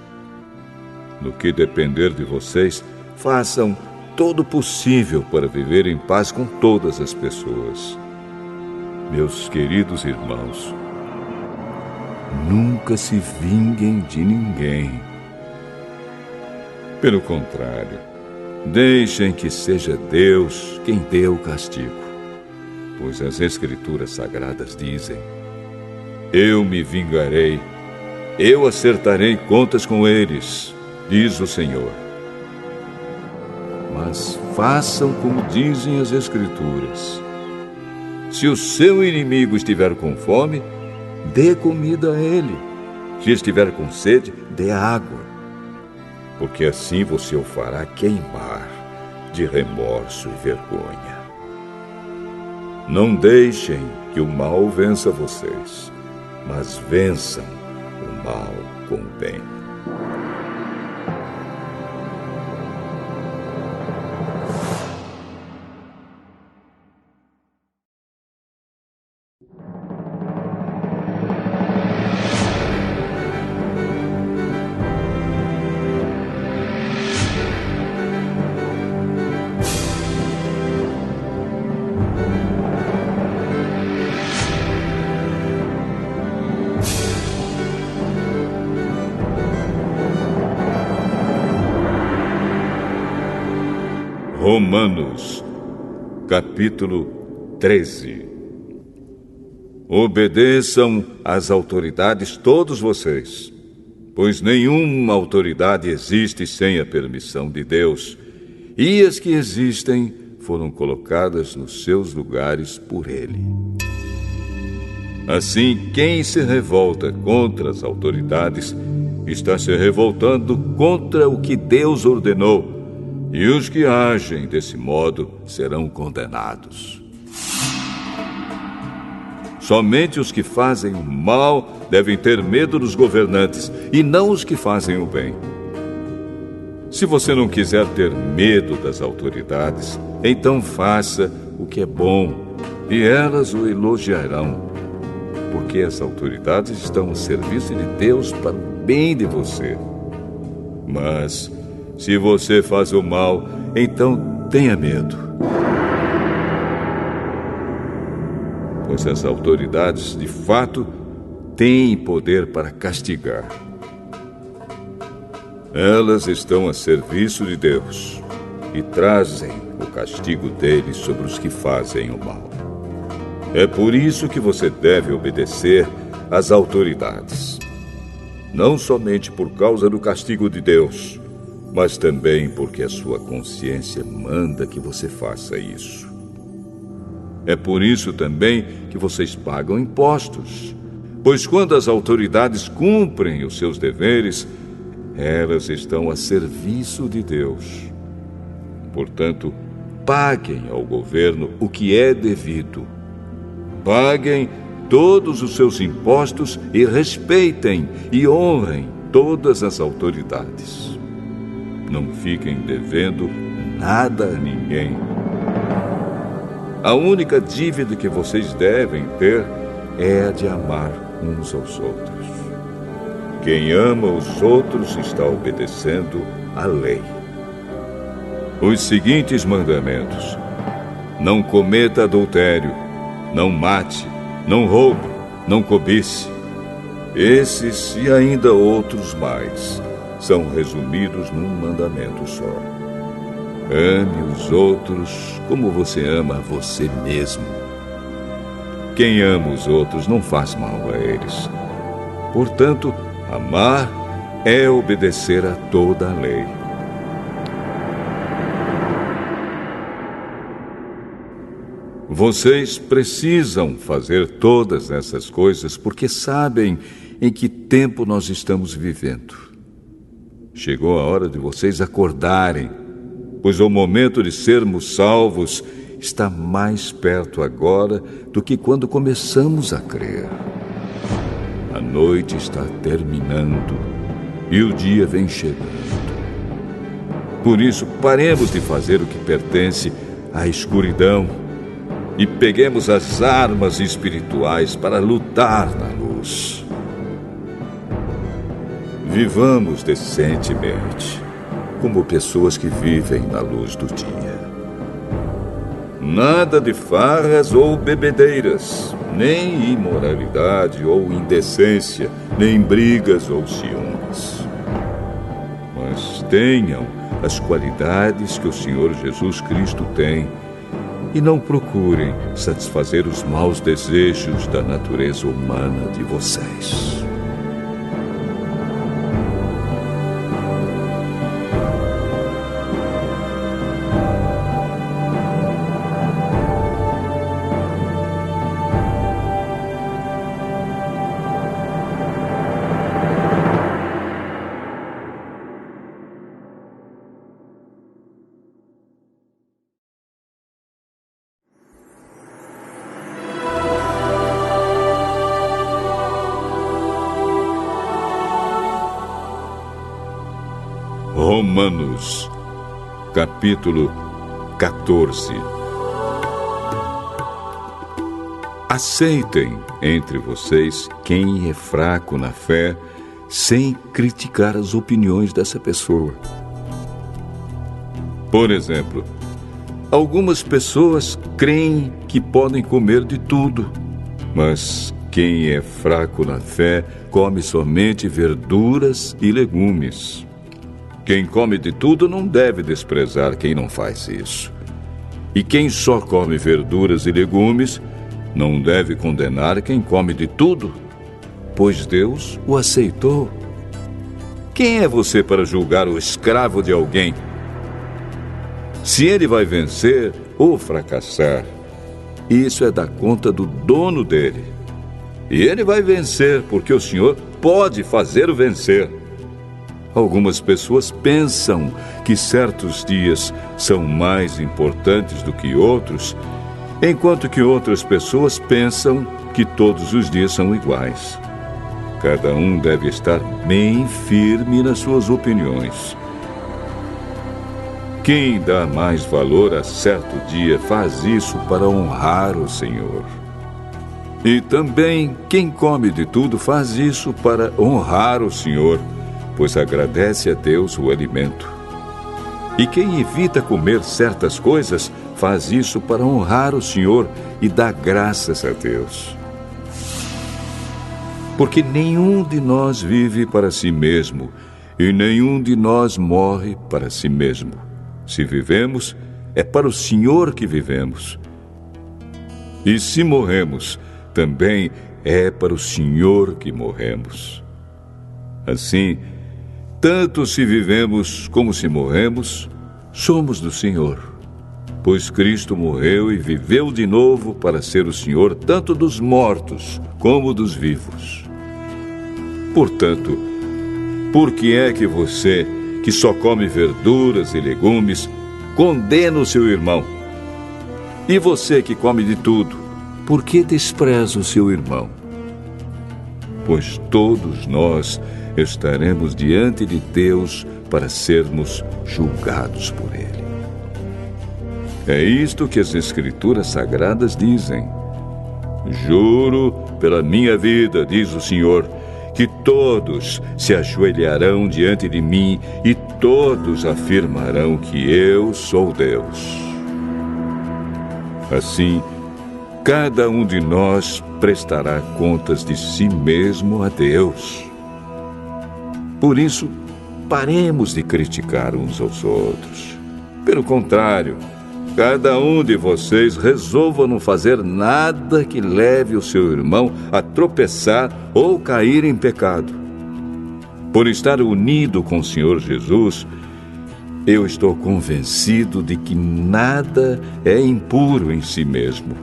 No que depender de vocês, façam todo o possível para viver em paz com todas as pessoas. Meus queridos irmãos, nunca se vinguem de ninguém. Pelo contrário, deixem que seja Deus quem dê o castigo, pois as Escrituras Sagradas dizem: eu me vingarei, eu acertarei contas com eles, diz o Senhor. Mas façam como dizem as Escrituras. Se o seu inimigo estiver com fome, dê comida a ele. Se estiver com sede, dê água. Porque assim você o fará queimar de remorso e vergonha. Não deixem que o mal vença vocês, mas vençam o mal com o bem. Romanos, capítulo 13. Obedeçam às autoridades todos vocês, pois nenhuma autoridade existe sem a permissão de Deus, e as que existem foram colocadas nos seus lugares por Ele. Assim, quem se revolta contra as autoridades está se revoltando contra o que Deus ordenou, e os que agem desse modo serão condenados. Somente os que fazem o mal devem ter medo dos governantes, e não os que fazem o bem. Se você não quiser ter medo das autoridades, então faça o que é bom, e elas o elogiarão, porque as autoridades estão a serviço de Deus para o bem de você. Mas se você faz o mal, então tenha medo, pois as autoridades, de fato, têm poder para castigar. Elas estão a serviço de Deus e trazem o castigo deles sobre os que fazem o mal. É por isso que você deve obedecer às autoridades, não somente por causa do castigo de Deus, mas também porque a sua consciência manda que você faça isso. É por isso também que vocês pagam impostos, pois quando as autoridades cumprem os seus deveres, elas estão a serviço de Deus. Portanto, paguem ao governo o que é devido. Paguem todos os seus impostos e respeitem e honrem todas as autoridades. Não fiquem devendo nada a ninguém. A única dívida que vocês devem ter é a de amar uns aos outros. Quem ama os outros está obedecendo à lei. Os seguintes mandamentos: não cometa adultério, não mate, não roube, não cobice. Esses e ainda outros mais são resumidos num mandamento só: ame os outros como você ama a você mesmo. Quem ama os outros não faz mal a eles. Portanto, amar é obedecer a toda a lei. Vocês precisam fazer todas essas coisas porque sabem em que tempo nós estamos vivendo. Chegou a hora de vocês acordarem, pois o momento de sermos salvos está mais perto agora do que quando começamos a crer. A noite está terminando e o dia vem chegando. Por isso, paremos de fazer o que pertence à escuridão e peguemos as armas espirituais para lutar na luz. Vivamos decentemente, como pessoas que vivem na luz do dia. Nada de farras ou bebedeiras, nem imoralidade ou indecência, nem brigas ou ciúmes. Mas tenham as qualidades que o Senhor Jesus Cristo tem e não procurem satisfazer os maus desejos da natureza humana de vocês. Romanos, capítulo 14. Aceitem entre vocês quem é fraco na fé, sem criticar as opiniões dessa pessoa. Por exemplo, algumas pessoas creem que podem comer de tudo, mas quem é fraco na fé come somente verduras e legumes. Quem come de tudo não deve desprezar quem não faz isso. E quem só come verduras e legumes não deve condenar quem come de tudo, pois Deus o aceitou. Quem é você para julgar o escravo de alguém? Se ele vai vencer ou fracassar, isso é da conta do dono dele. E ele vai vencer porque o Senhor pode fazê-lo vencer. Algumas pessoas pensam que certos dias são mais importantes do que outros, enquanto que outras pessoas pensam que todos os dias são iguais. Cada um deve estar bem firme nas suas opiniões. Quem dá mais valor a certo dia faz isso para honrar o Senhor. E também quem come de tudo faz isso para honrar o Senhor, pois agradece a Deus o alimento. E quem evita comer certas coisas faz isso para honrar o Senhor e dar graças a Deus. Porque nenhum de nós vive para si mesmo e nenhum de nós morre para si mesmo. Se vivemos, é para o Senhor que vivemos. E se morremos, também é para o Senhor que morremos. Assim, tanto se vivemos como se morremos, somos do Senhor. Pois Cristo morreu e viveu de novo para ser o Senhor tanto dos mortos como dos vivos. Portanto, por que é que você, que só come verduras e legumes, condena o seu irmão? E você que come de tudo, por que despreza o seu irmão? Pois todos nós estaremos diante de Deus para sermos julgados por Ele. É isto que as Escrituras Sagradas dizem. Juro pela minha vida, diz o Senhor, que todos se ajoelharão diante de mim e todos afirmarão que eu sou Deus. Assim, cada um de nós prestará contas de si mesmo a Deus. Por isso, paremos de criticar uns aos outros. Pelo contrário, cada um de vocês resolva não fazer nada que leve o seu irmão a tropeçar ou cair em pecado. Por estar unido com o Senhor Jesus, eu estou convencido de que nada é impuro em si mesmo.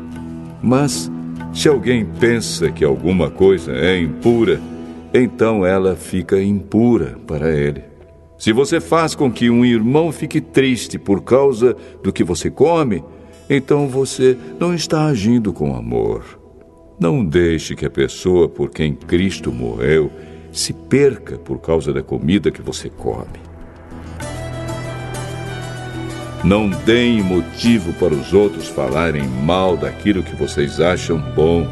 Mas, se alguém pensa que alguma coisa é impura, então ela fica impura para ele. Se você faz com que um irmão fique triste por causa do que você come, então você não está agindo com amor. Não deixe que a pessoa por quem Cristo morreu se perca por causa da comida que você come. Não deem motivo para os outros falarem mal daquilo que vocês acham bom,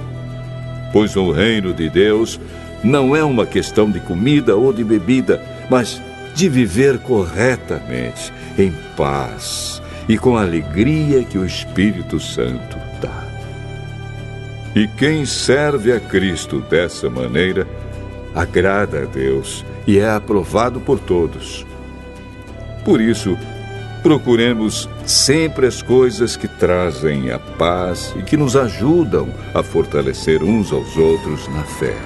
pois o reino de Deus não é uma questão de comida ou de bebida, mas de viver corretamente, em paz e com a alegria que o Espírito Santo dá. E quem serve a Cristo dessa maneira, agrada a Deus e é aprovado por todos. Por isso, procuremos sempre as coisas que trazem a paz e que nos ajudam a fortalecer uns aos outros na fé.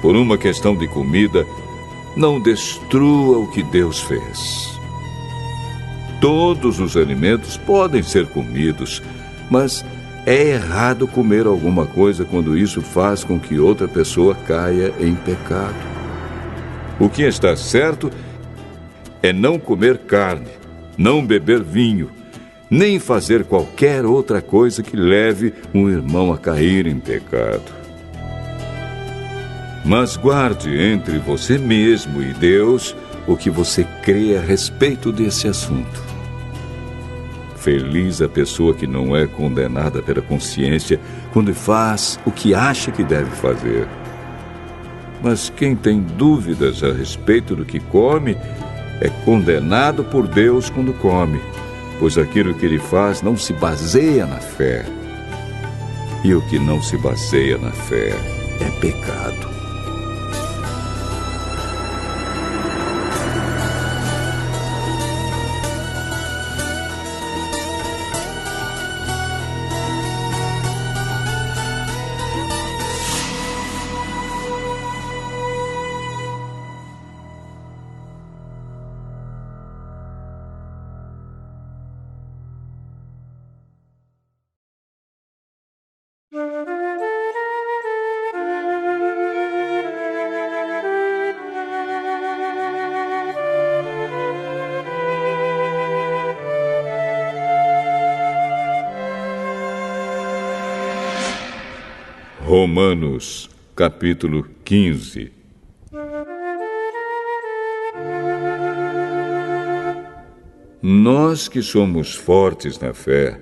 Por uma questão de comida, não destrua o que Deus fez. Todos os alimentos podem ser comidos, mas é errado comer alguma coisa quando isso faz com que outra pessoa caia em pecado. O que está certo é não comer carne, não beber vinho, nem fazer qualquer outra coisa que leve um irmão a cair em pecado. Mas guarde entre você mesmo e Deus o que você crê a respeito desse assunto. Feliz a pessoa que não é condenada pela consciência quando faz o que acha que deve fazer. Mas quem tem dúvidas a respeito do que come é condenado por Deus quando come, pois aquilo que ele faz não se baseia na fé. E o que não se baseia na fé é pecado. Romanos, capítulo 15. Nós que somos fortes na fé,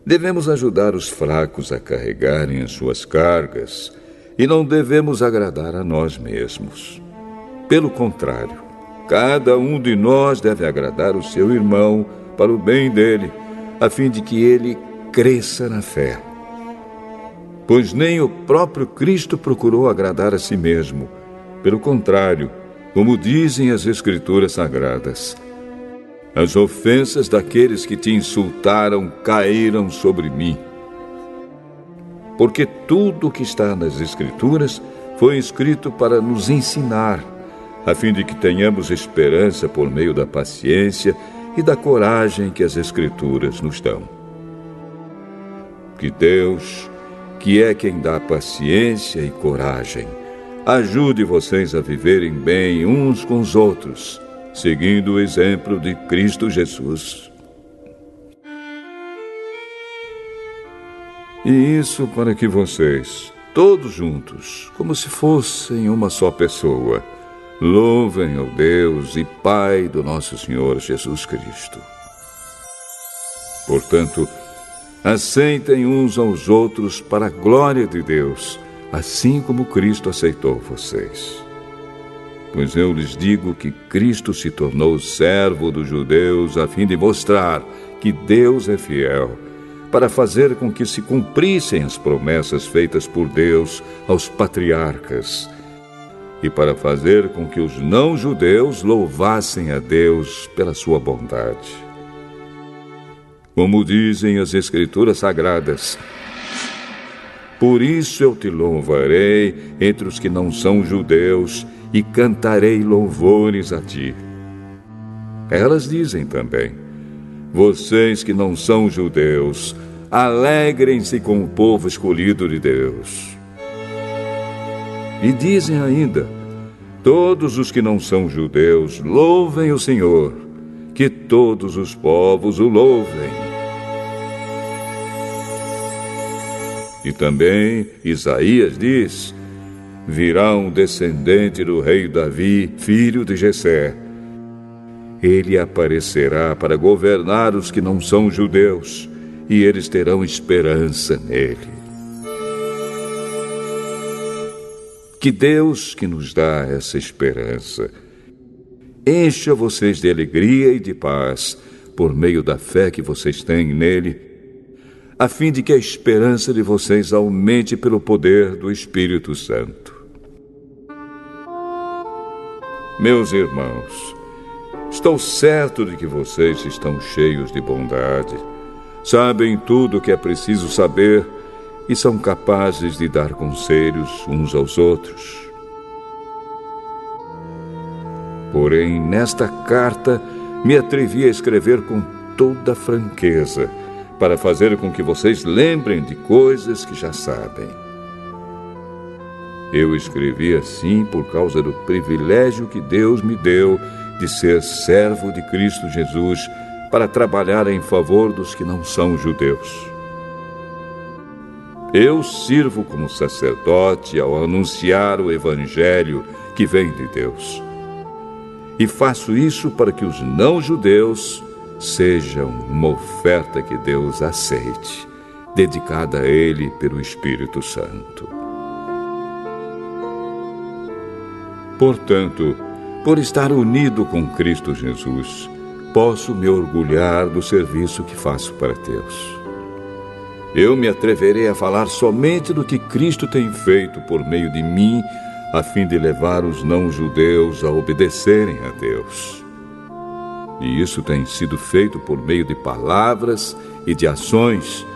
devemos ajudar os fracos a carregarem as suas cargas e não devemos agradar a nós mesmos. Pelo contrário, cada um de nós deve agradar o seu irmão para o bem dele, a fim de que ele cresça na fé. Pois nem o próprio Cristo procurou agradar a si mesmo. Pelo contrário, como dizem as Escrituras Sagradas, as ofensas daqueles que te insultaram caíram sobre mim. Porque tudo o que está nas Escrituras foi escrito para nos ensinar, a fim de que tenhamos esperança por meio da paciência e da coragem que as Escrituras nos dão. Que Deus, que é quem dá paciência e coragem, ajude vocês a viverem bem uns com os outros, seguindo o exemplo de Cristo Jesus. E isso para que vocês, todos juntos, como se fossem uma só pessoa, louvem ao Deus e Pai do nosso Senhor Jesus Cristo. Portanto, aceitem uns aos outros para a glória de Deus, assim como Cristo aceitou vocês. Pois eu lhes digo que Cristo se tornou servo dos judeus a fim de mostrar que Deus é fiel, para fazer com que se cumprissem as promessas feitas por Deus aos patriarcas, e para fazer com que os não-judeus louvassem a Deus pela sua bondade. Como dizem as Escrituras Sagradas, por isso eu te louvarei entre os que não são judeus e cantarei louvores a ti. Elas dizem também, vocês que não são judeus, alegrem-se com o povo escolhido de Deus. E dizem ainda, todos os que não são judeus, louvem o Senhor, que todos os povos o louvem. E também Isaías diz, virá um descendente do rei Davi, filho de Jessé. Ele aparecerá para governar os que não são judeus, e eles terão esperança nele. Que Deus, que nos dá essa esperança, encha vocês de alegria e de paz, por meio da fé que vocês têm nele, a fim de que a esperança de vocês aumente pelo poder do Espírito Santo. Meus irmãos, estou certo de que vocês estão cheios de bondade, sabem tudo o que é preciso saber e são capazes de dar conselhos uns aos outros. Porém, nesta carta, me atrevi a escrever com toda franqueza, para fazer com que vocês lembrem de coisas que já sabem. Eu escrevi assim por causa do privilégio que Deus me deu de ser servo de Cristo Jesus para trabalhar em favor dos que não são judeus. Eu sirvo como sacerdote ao anunciar o Evangelho que vem de Deus. e faço isso para que os não-judeus sejam uma oferta que Deus aceite, dedicada a Ele pelo Espírito Santo. Portanto, por estar unido com Cristo Jesus, posso me orgulhar do serviço que faço para Deus. Eu me atreverei a falar somente do que Cristo tem feito por meio de mim, a fim de levar os não-judeus a obedecerem a Deus. E isso tem sido feito por meio de palavras e de ações,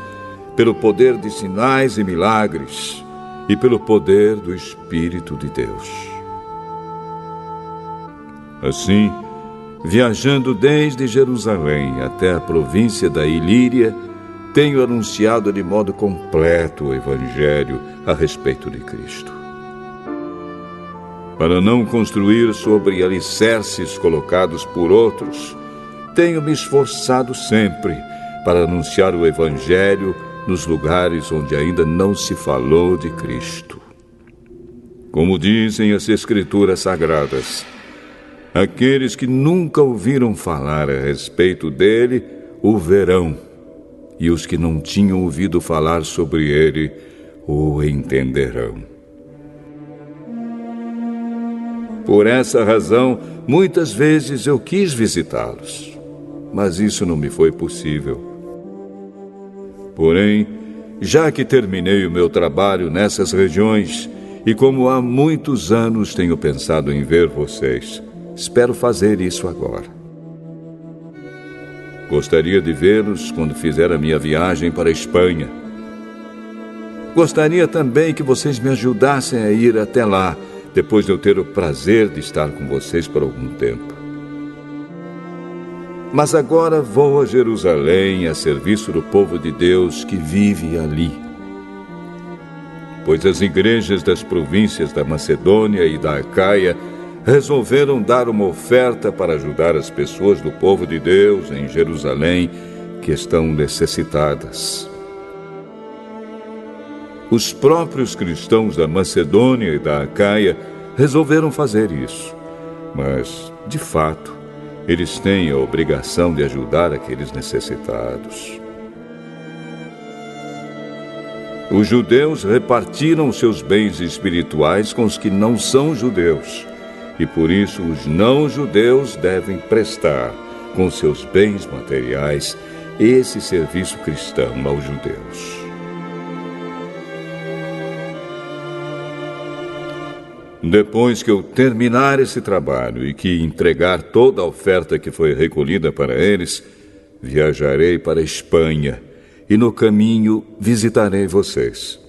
pelo poder de sinais e milagres e pelo poder do Espírito de Deus. Assim, viajando desde Jerusalém até a província da Ilíria, tenho anunciado de modo completo o Evangelho a respeito de Cristo. Para não construir sobre alicerces colocados por outros, tenho me esforçado sempre para anunciar o Evangelho nos lugares onde ainda não se falou de Cristo. Como dizem as Escrituras Sagradas, aqueles que nunca ouviram falar a respeito dele o verão, e os que não tinham ouvido falar sobre ele o entenderão. Por essa razão, muitas vezes eu quis visitá-los, mas isso não me foi possível. Porém, já que terminei o meu trabalho nessas regiões, e como há muitos anos tenho pensado em ver vocês, espero fazer isso agora. Gostaria de vê-los quando fizer a minha viagem para a Espanha. Gostaria também que vocês me ajudassem a ir até lá, depois de eu ter o prazer de estar com vocês por algum tempo. Mas agora vou a Jerusalém a serviço do povo de Deus que vive ali. Pois as igrejas das províncias da Macedônia e da Acaia resolveram dar uma oferta para ajudar as pessoas do povo de Deus em Jerusalém que estão necessitadas. Os próprios cristãos da Macedônia e da Acaia resolveram fazer isso, mas, de fato, eles têm a obrigação de ajudar aqueles necessitados. Os judeus repartiram os seus bens espirituais com os que não são judeus, e por isso os não-judeus devem prestar, com seus bens materiais, esse serviço cristão aos judeus. Depois que eu terminar esse trabalho e que entregar toda a oferta que foi recolhida para eles, viajarei para a Espanha e no caminho visitarei vocês.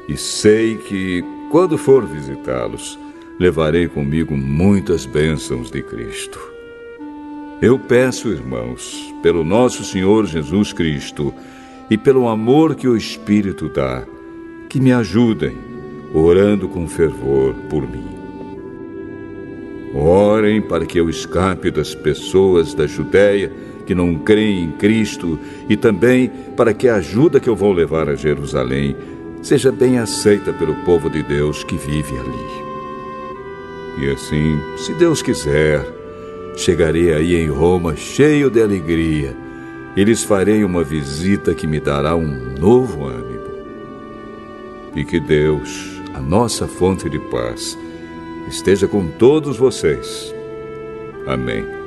E sei que, quando for visitá-los, levarei comigo muitas bênçãos de Cristo. Eu peço, irmãos, pelo nosso Senhor Jesus Cristo e pelo amor que o Espírito dá, que me ajudem, orando com fervor por mim. Orem para que eu escape das pessoas da Judéia que não creem em Cristo e também para que a ajuda que eu vou levar a Jerusalém seja bem aceita pelo povo de Deus que vive ali. E assim, se Deus quiser, chegarei aí em Roma cheio de alegria e lhes farei uma visita que me dará um novo ânimo. E que Deus, a nossa fonte de paz, esteja com todos vocês. Amém.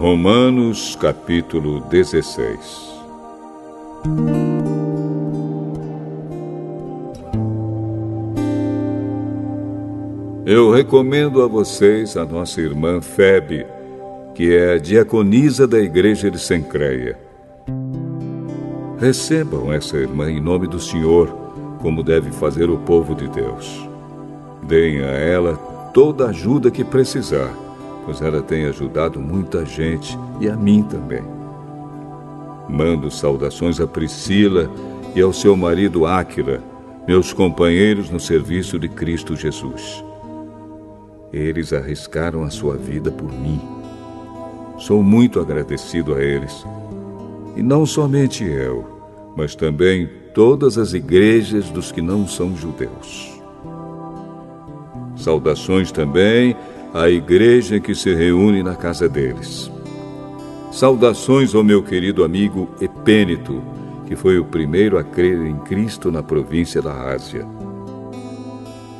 Romanos capítulo 16. Eu recomendo a vocês a nossa irmã Febe, que é a diaconisa da igreja de Cencreia. Recebam essa irmã em nome do Senhor, como deve fazer o povo de Deus. Deem a ela toda a ajuda que precisar, pois ela tem ajudado muita gente e a mim também. Mando saudações a Priscila e ao seu marido Áquila, meus companheiros no serviço de Cristo Jesus. Eles arriscaram a sua vida por mim. Sou muito agradecido a eles. E não somente eu, mas também todas as igrejas dos que não são judeus. Saudações também à igreja que se reúne na casa deles. Saudações ao meu querido amigo Epêneto, que foi o primeiro a crer em Cristo na província da Ásia.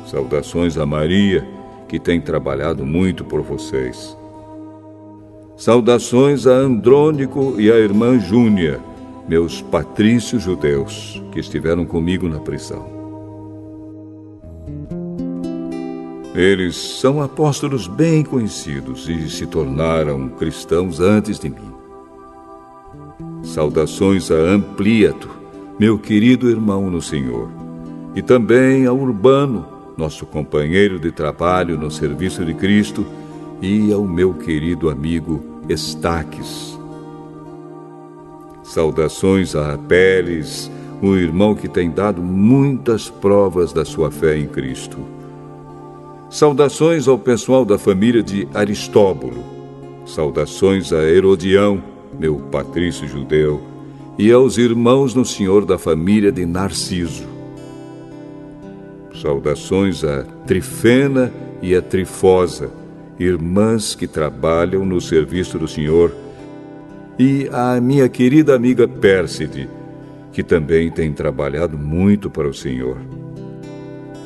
Saudações a Maria, que tem trabalhado muito por vocês. Saudações a Andrônico e a irmã Júnia, meus patrícios judeus, que estiveram comigo na prisão. Eles são apóstolos bem conhecidos e se tornaram cristãos antes de mim. Saudações a Ampliato, meu querido irmão no Senhor, e também a Urbano, nosso companheiro de trabalho no serviço de Cristo, e ao meu querido amigo Estaques. Saudações a Apeles, o irmão que tem dado muitas provas da sua fé em Cristo. Saudações ao pessoal da família de Aristóbulo. Saudações a Herodião, meu patrício judeu, e aos irmãos no Senhor da família de Narciso. Saudações a Trifena e a Trifosa, irmãs que trabalham no serviço do Senhor, e a minha querida amiga Pérside, que também tem trabalhado muito para o Senhor.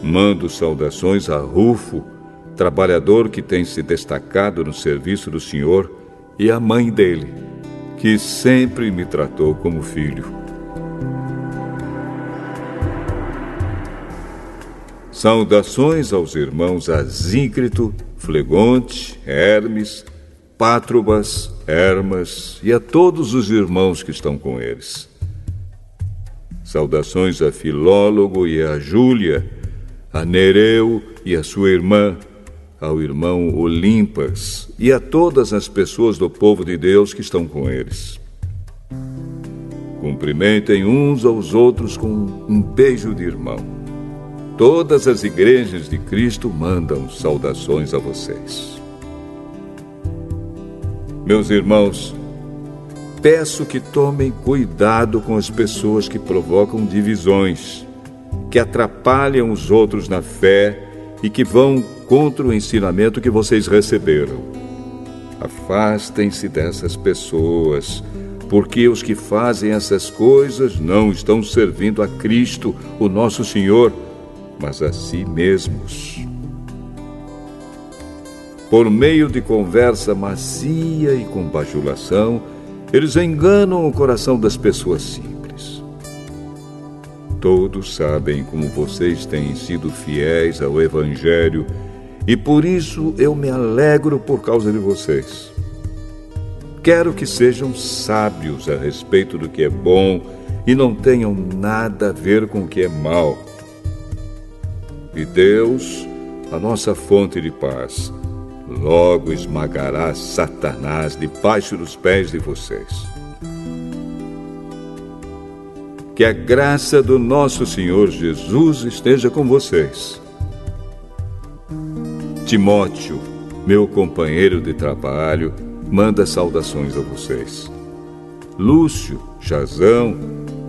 Mando saudações a Rufo, trabalhador que tem se destacado no serviço do Senhor, e a mãe dele, que sempre me tratou como filho. Saudações aos irmãos Asíncrito, Flegonte, Hermes, Pátrobas, Hermas e a todos os irmãos que estão com eles. Saudações a Filólogo e a Júlia, a Nereu e a sua irmã, ao irmão Olimpas e a todas as pessoas do povo de Deus que estão com eles. Cumprimentem uns aos outros com um beijo de irmão. Todas as igrejas de Cristo mandam saudações a vocês. Meus irmãos, peço que tomem cuidado com as pessoas que provocam divisões, que atrapalham os outros na fé e que vão contra o ensinamento que vocês receberam. Afastem-se dessas pessoas, porque os que fazem essas coisas não estão servindo a Cristo, o nosso Senhor, mas a si mesmos. Por meio de conversa macia e com bajulação, eles enganam o coração das pessoas simples. Todos sabem como vocês têm sido fiéis ao Evangelho e por isso eu me alegro por causa de vocês. Quero que sejam sábios a respeito do que é bom e não tenham nada a ver com o que é mal. E Deus, a nossa fonte de paz, logo esmagará Satanás debaixo dos pés de vocês. Que a graça do nosso Senhor Jesus esteja com vocês. Timóteo, meu companheiro de trabalho, manda saudações a vocês. Lúcio, Jasão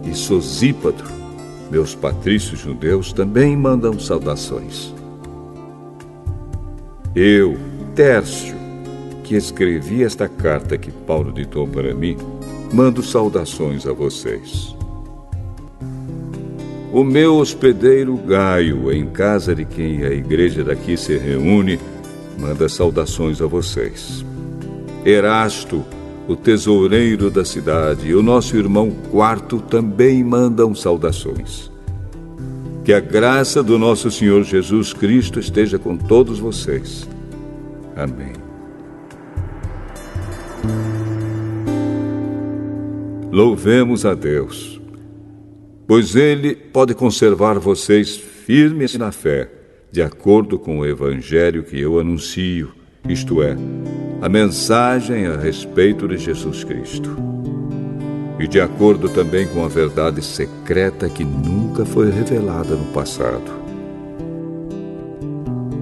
e Sosípatro, meus patrícios judeus, também mandam saudações. Eu, Tércio, que escrevi esta carta que Paulo ditou para mim, mando saudações a vocês. O meu hospedeiro Gaio, em casa de quem a igreja daqui se reúne, manda saudações a vocês. Erasto, o tesoureiro da cidade, e o nosso irmão Quarto também mandam saudações. Que a graça do nosso Senhor Jesus Cristo esteja com todos vocês. Amém. Louvemos a Deus, pois Ele pode conservar vocês firmes na fé, de acordo com o Evangelho que eu anuncio, isto é, a mensagem a respeito de Jesus Cristo. E de acordo também com a verdade secreta que nunca foi revelada no passado.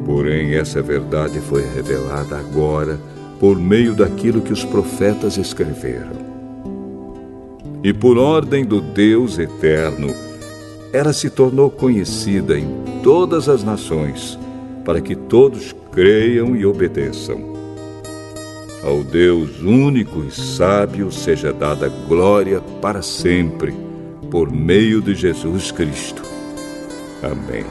Porém, essa verdade foi revelada agora por meio daquilo que os profetas escreveram. E por ordem do Deus eterno, ela se tornou conhecida em todas as nações, para que todos creiam e obedeçam. Ao Deus único e sábio seja dada glória para sempre, por meio de Jesus Cristo. Amém.